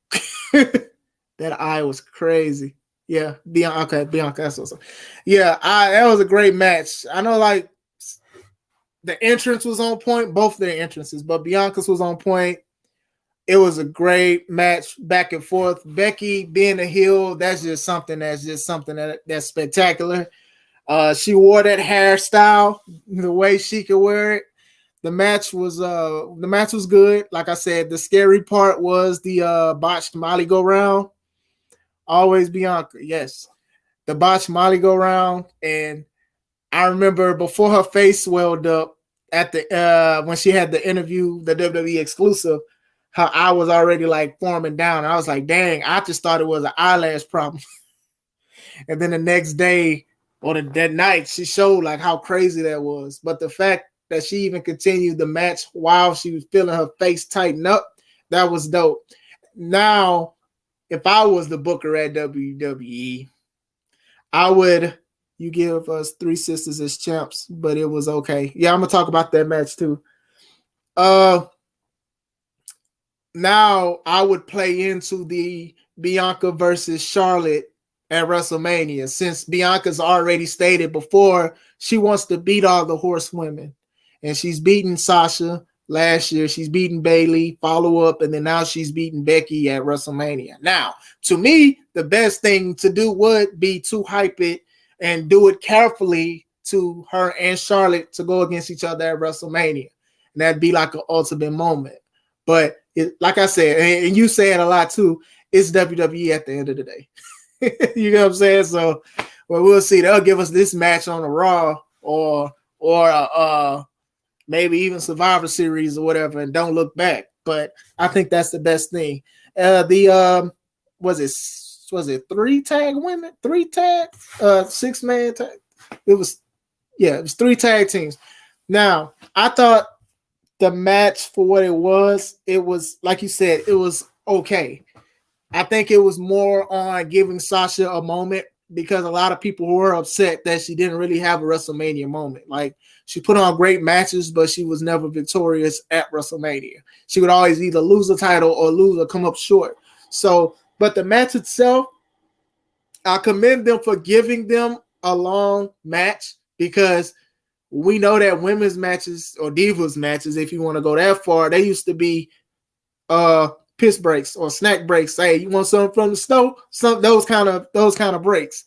That eye was crazy. Yeah, Bianca, that's awesome. Yeah, that was a great match. I know, like the entrance was on point, both their entrances, but Bianca's was on point. It was a great match, back and forth. Becky being a heel, that's something that's spectacular. She wore that hairstyle the way she could wear it. The match was good. Like I said, the scary part was the botched Molly go round. Always Bianca, yes. The botched Molly go round, and I remember before her face swelled up at the when she had the interview, the WWE exclusive, her eye was already like forming down. I was like, dang, I just thought it was an eyelash problem. And then the next day or that night, she showed like how crazy that was. But the fact that she even continued the match while she was feeling her face tighten up, that was dope. Now, if I was the booker at WWE, I would, you give us Three Sisters as champs, but it was okay. Yeah, I'm gonna talk about that match too. Now I would play into the Bianca versus Charlotte at WrestleMania, since Bianca's already stated before she wants to beat all the horsewomen, and she's beaten Sasha last year. She's beaten Bayley, follow up, and then now she's beaten Becky at WrestleMania. Now, to me, the best thing to do would be to hype it and do it carefully to her and Charlotte to go against each other at WrestleMania. And that'd be like an ultimate moment. But like I said, and you say it a lot too, it's WWE at the end of the day. You know what I'm saying? So, well, we'll see. They'll give us this match on a Raw or maybe even Survivor Series or whatever, and don't look back. But I think that's the best thing. Was it 3 tag women? 3 tag? 6-man tag? It was 3 tag teams. Now, I thought the match for what it was like you said, it was okay. I think it was more on giving Sasha a moment, because a lot of people were upset that she didn't really have a WrestleMania moment. Like, she put on great matches, but she was never victorious at WrestleMania. She would always either lose the title or come up short. So, but the match itself, I commend them for giving them a long match, because we know that women's matches or divas matches, if you want to go that far, they used to be piss breaks or snack breaks. Hey, you want something from the stove? Some those kind of breaks.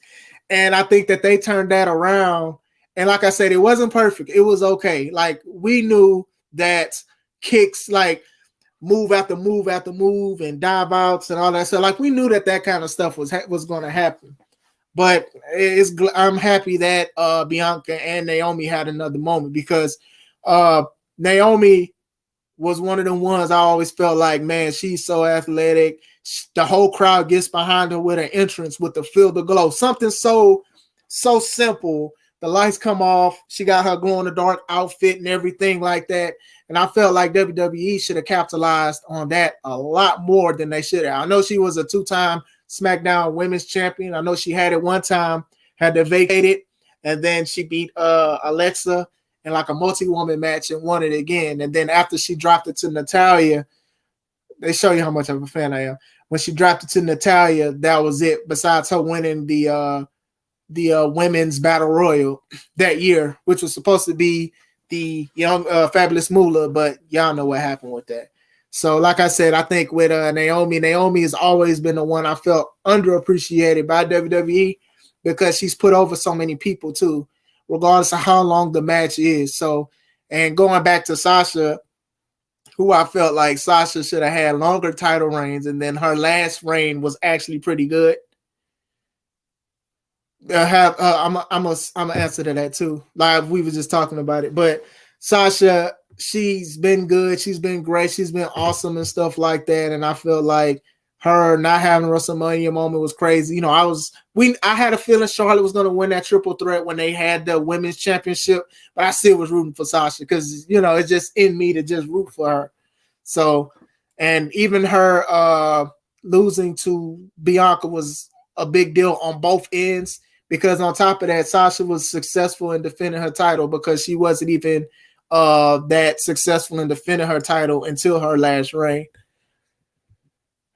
And I think that they turned that around. And like I said, it wasn't perfect. It was okay. Like we knew that kicks, like move after move after move, and dive outs and all that. So like we knew that kind of stuff was going to happen. But I'm happy that Bianca and Naomi had another moment, because Naomi was one of the ones I always felt like, man, she's so athletic. The whole crowd gets behind her with an entrance with the Feel the Glow. Something so simple. The lights come off. She got her glow in the dark outfit and everything like that. And I felt like WWE should have capitalized on that a lot more than they should have. I know she was a 2-time SmackDown Women's Champion. I know she had it one time, had to vacate it, and then she beat Alexa in like a multi-woman match and won it again. And then after she dropped it to Natalya, they show you how much of a fan I am. When she dropped it to Natalya, that was it. Besides her winning the women's battle royal that year, which was supposed to be the young Fabulous Moolah, but y'all know what happened with that. So, like I said, I think with Naomi has always been the one I felt underappreciated by WWE, because she's put over so many people too, regardless of how long the match is. So, and going back to Sasha, who I felt like Sasha should have had longer title reigns, and then her last reign was actually pretty good. I'm gonna answer to that too. Like we were just talking about it, but Sasha, she's been good, she's been great, she's been awesome and stuff like that. And I feel like her not having a WrestleMania moment was crazy. You know, I had a feeling Charlotte was going to win that triple threat when they had the women's championship, but I still was rooting for Sasha because, you know, it's just in me to just root for her. So, and even her losing to Bianca was a big deal on both ends, because on top of that, Sasha was successful in defending her title, because she wasn't even that successful in defending her title until her last reign.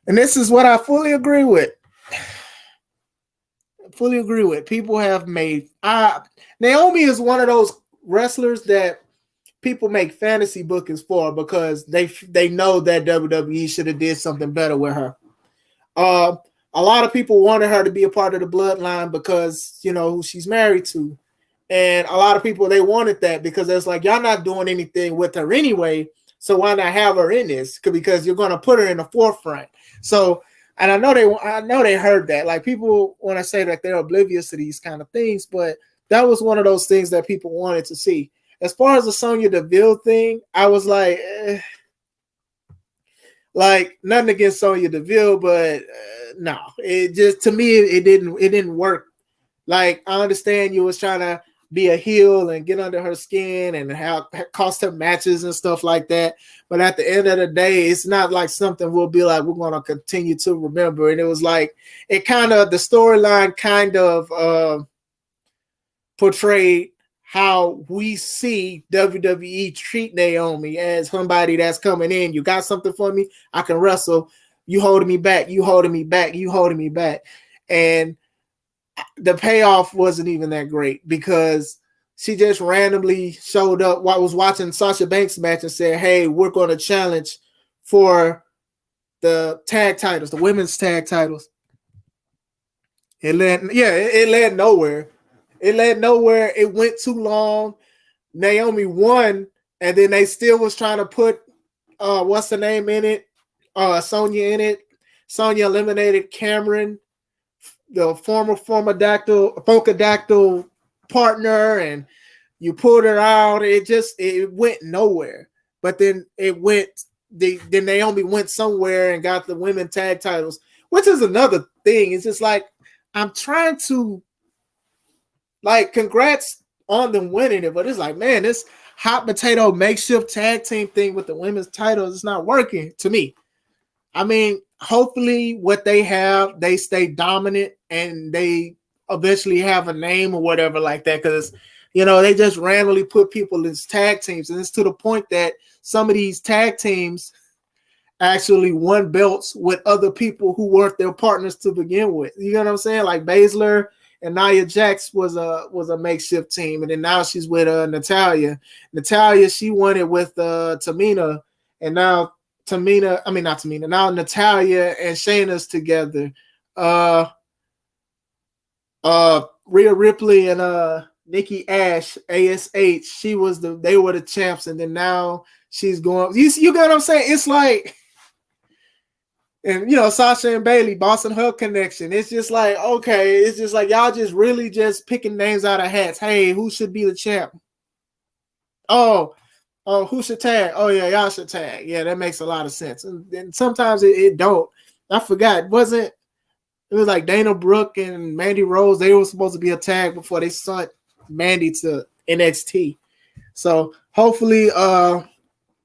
And this is what I fully agree with. People have made Naomi is one of those wrestlers that people make fantasy bookings for, because they know that WWE should have did something better with her. A lot of people wanted her to be a part of the bloodline because, you know, who she's married to. And a lot of people, they wanted that because it's like, y'all not doing anything with her anyway, so why not have her in this? Because you're going to put her in the forefront. So, and I know they heard that. Like, people want to say that they're oblivious to these kind of things, but that was one of those things that people wanted to see. As far as the Sonya Deville thing, I was like, like, nothing against Sonya Deville, but no, it just, to me, it didn't work. Like, I understand you was trying to be a heel and get under her skin and have cost her matches and stuff like that. But at the end of the day, it's not like something we'll be like, we're going to continue to remember. And it was like, the storyline kind of portrayed how we see WWE treat Naomi as somebody that's coming in. You got something for me? I can wrestle. You holding me back. You holding me back. You holding me back. And the payoff wasn't even that great, because she just randomly showed up while I was watching Sasha Banks match and said, hey, we're going to challenge for the tag titles, the women's tag titles. It led nowhere. It led nowhere. It went too long. Naomi won, and then they still was trying to put what's the name in it? Sonya in it. Sonya eliminated Cameron, the former Funkadactyl partner, and you pulled her out. It went nowhere. But then then Naomi went somewhere and got the women tag titles, which is another thing. It's just like, I'm trying to, like, congrats on them winning it, but it's like, man, this hot potato makeshift tag team thing with the women's titles is not working to me. I mean, hopefully what they have, they stay dominant and they eventually have a name or whatever like that, because, you know, they just randomly put people in tag teams, and it's to the point that some of these tag teams actually won belts with other people who weren't their partners to begin with. You know what I'm saying? Like Baszler and Nia Jax was a makeshift team, and then now she's with Natalia. Natalia, she won it with Tamina, and now now Natalia and Shayna's together. Rhea Ripley and Nikki Ash, ASH, they were the champs, and then now she's going. You get what I'm saying? It's like, and Sasha and Bailey, Boston Hub connection. It's just like, okay, it's just like y'all just really just picking names out of hats. Hey, who should be the champ? Oh, who should tag? Oh yeah, y'all should tag. Yeah, that makes a lot of sense. And sometimes it don't. I forgot. It was like Dana Brooke and Mandy Rose. They were supposed to be a tag before they sent Mandy to NXT. So hopefully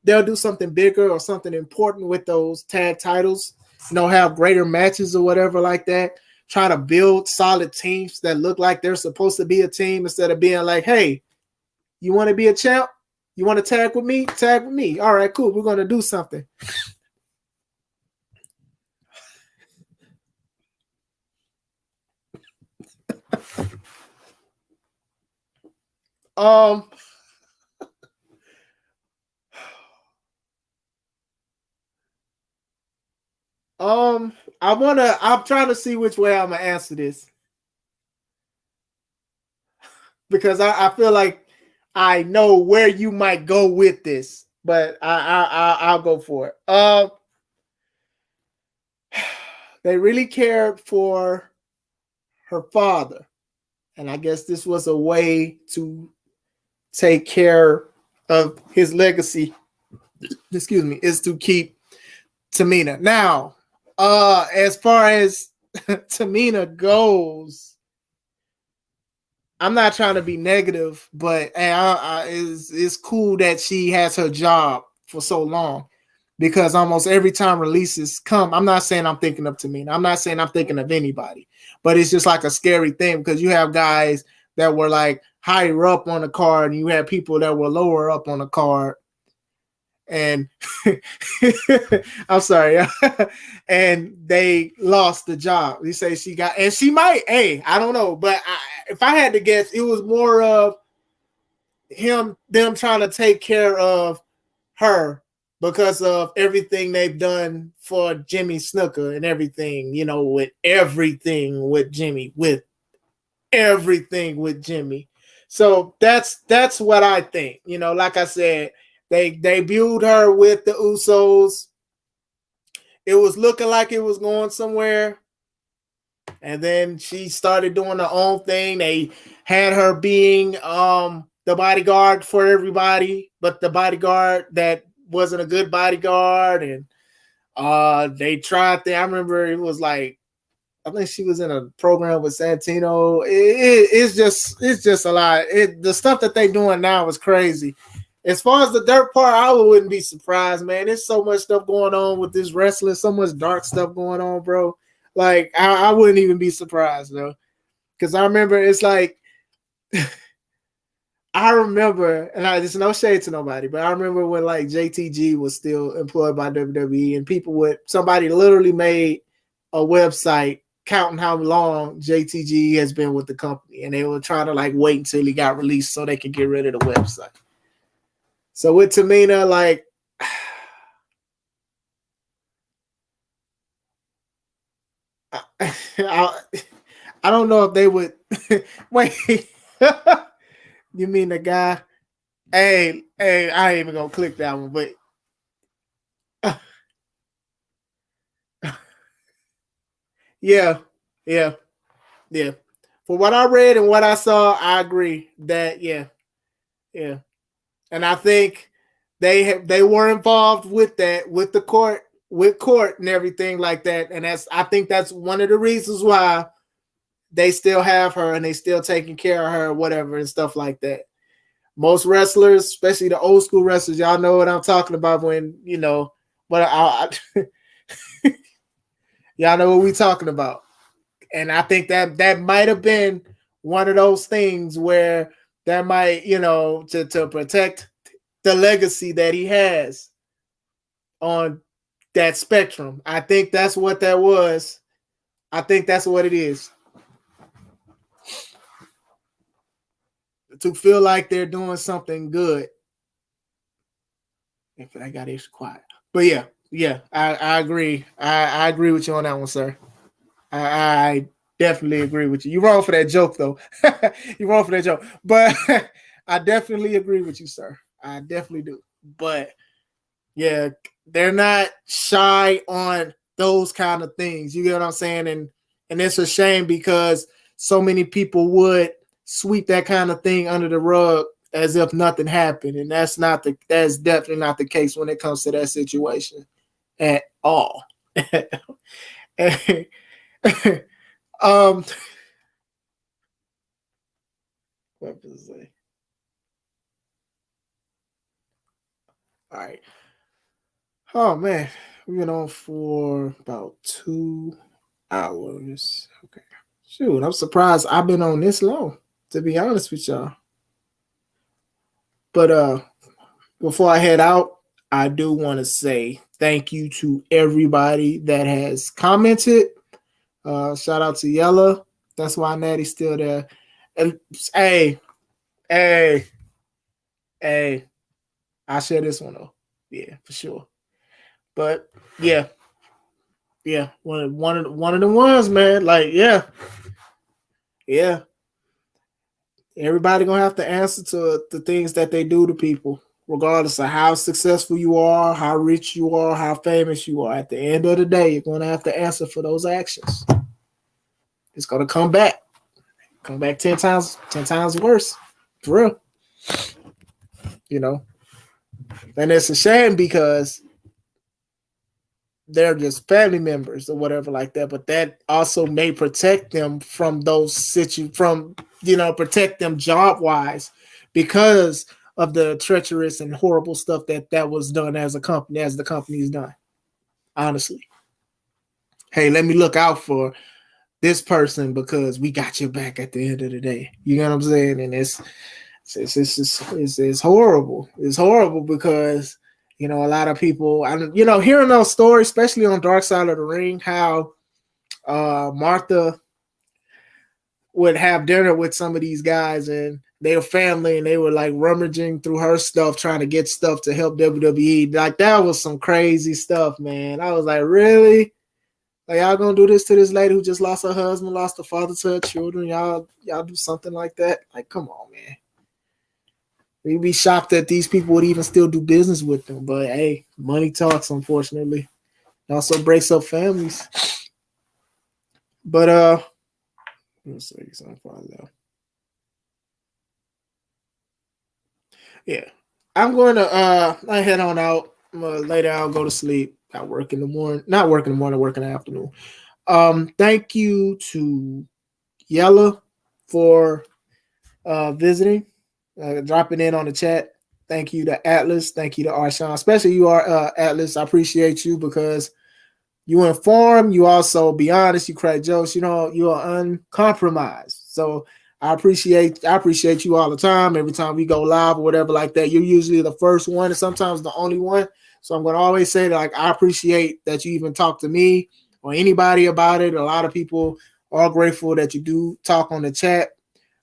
they'll do something bigger or something important with those tag titles. Have greater matches or whatever like that. Try to build solid teams that look like they're supposed to be a team instead of being like, hey, you want to be a champ? You want to tag with me? Tag with me. All right, cool. We're going to do something. I'm trying to see which way I'm gonna answer this, because I feel like I know where you might go with this, but I'll go for it. They really cared for her father, and I guess this was a way to take care of his legacy. Excuse me, is to keep Tamina. Now, as far as Tamina goes, I'm not trying to be negative, but it's cool that she has her job for so long, because almost every time releases come, I'm not saying I'm thinking of Tamina. I'm not saying I'm thinking of anybody, but it's just like a scary thing, because you have guys that were like higher up on the card, and you have people that were lower up on the card. And I'm sorry, and they lost the job. You say she got, and she might, hey, I don't know, but if I had to guess, it was more of them trying to take care of her because of everything they've done for Jimmy Snuka and everything, with everything with Jimmy, So that's what I think. Like I said, they debuted her with the Usos. It was looking like it was going somewhere. And then she started doing her own thing. They had her being the bodyguard for everybody, but the bodyguard that wasn't a good bodyguard. And they tried that. I remember it was like, I think she was in a program with Santino. It's just a lot. The stuff that they doing now is crazy. As far as the dirt part, I wouldn't be surprised, man. There's so much stuff going on with this wrestling, so much dark stuff going on, bro. Like, I wouldn't even be surprised, though. Because I remember, it's like, I remember, and there's no shade to nobody, but I remember when, like, JTG was still employed by WWE, and somebody literally made a website counting how long JTG has been with the company, and they were trying to, like, wait until he got released so they could get rid of the website. So with Tamina, like, I don't know if they would wait. You mean the guy? Hey, I ain't even gonna click that one, but yeah. For what I read and what I saw, I agree that yeah. And I think they were involved with that, with court and everything like that. And I think that's one of the reasons why they still have her and they still taking care of her, whatever, and stuff like that. Most wrestlers, especially the old school wrestlers, y'all know what I'm talking about when, but y'all know what we talking about. And I think that might have been one of those things where that might, to protect the legacy that he has on that spectrum. I think that's what that was. I think that's what it is. to feel like they're doing something good. If I got extra quiet, but yeah, I agree. I agree with you on that one, sir. I definitely agree with you. You're wrong for that joke, though. You're wrong for that joke, but I definitely agree with you, sir. I definitely do. But yeah, they're not shy on those kind of things. You get what I'm saying? And it's a shame because so many people would sweep that kind of thing under the rug as if nothing happened, and that's definitely not the case when it comes to that situation at all. um, what was it? All right. Oh man, we've been on for about 2 hours. Okay. Shoot, I'm surprised I've been on this long, to be honest with y'all. But before I head out, I do want to say thank you to everybody that has commented. Shout out to Yella. That's why Natty's still there. And hey, I share this one though. Yeah, for sure. But yeah, one of the ones, man. Like yeah. Everybody gonna have to answer to the things that they do to people, regardless of how successful you are, how rich you are, how famous you are. At the end of the day, you're gonna have to answer for those actions. It's gonna come back 10 times worse, for real. You know, and it's a shame because they're just family members or whatever like that. But that also may protect them from protect them job wise because of the treacherous and horrible stuff that was done as the company is done. Honestly, hey, let me look out for this person because we got your back at the end of the day. You know what I'm saying? And it's horrible. It's horrible because a lot of people, hearing those stories, especially on Dark Side of the Ring, how Martha would have dinner with some of these guys and they were family and they were like rummaging through her stuff, trying to get stuff to help WWE. Like that was some crazy stuff, man. I was like, really? Like y'all gonna do this to this lady who just lost her husband, lost her father to her children? Y'all do something like that? Like, come on, man. We'd be shocked that these people would even still do business with them. But hey, money talks, unfortunately. It also breaks up families. But let's see something out. Yeah. I'm going to head on out. Later I'll go to sleep. I work in the morning. Not work in the morning, work in the afternoon. Thank you to Yella for visiting, dropping in on the chat. Thank you to Atlas. Thank you to Arshawn. Especially you are Atlas. I appreciate you because you inform, you also be honest, you crack jokes, you are uncompromised. So I appreciate you all the time. Every time we go live or whatever like that, you're usually the first one and sometimes the only one. So I'm going to always say that, like, I appreciate that you even talk to me or anybody about it. A lot of people are grateful that you do talk on the chat.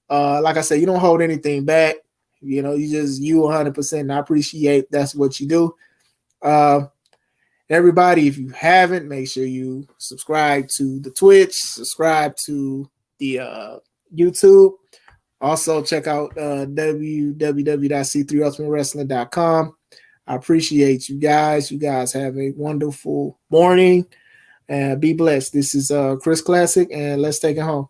Like I said, you don't hold anything back. You 100%. And I appreciate that's what you do. Everybody, if you haven't, make sure you subscribe to the Twitch, subscribe to the YouTube. Also, check out www.c3ultimatewrestling.com. I appreciate you guys. You guys have a wonderful morning and be blessed. This is Chris Classic, and let's take it home.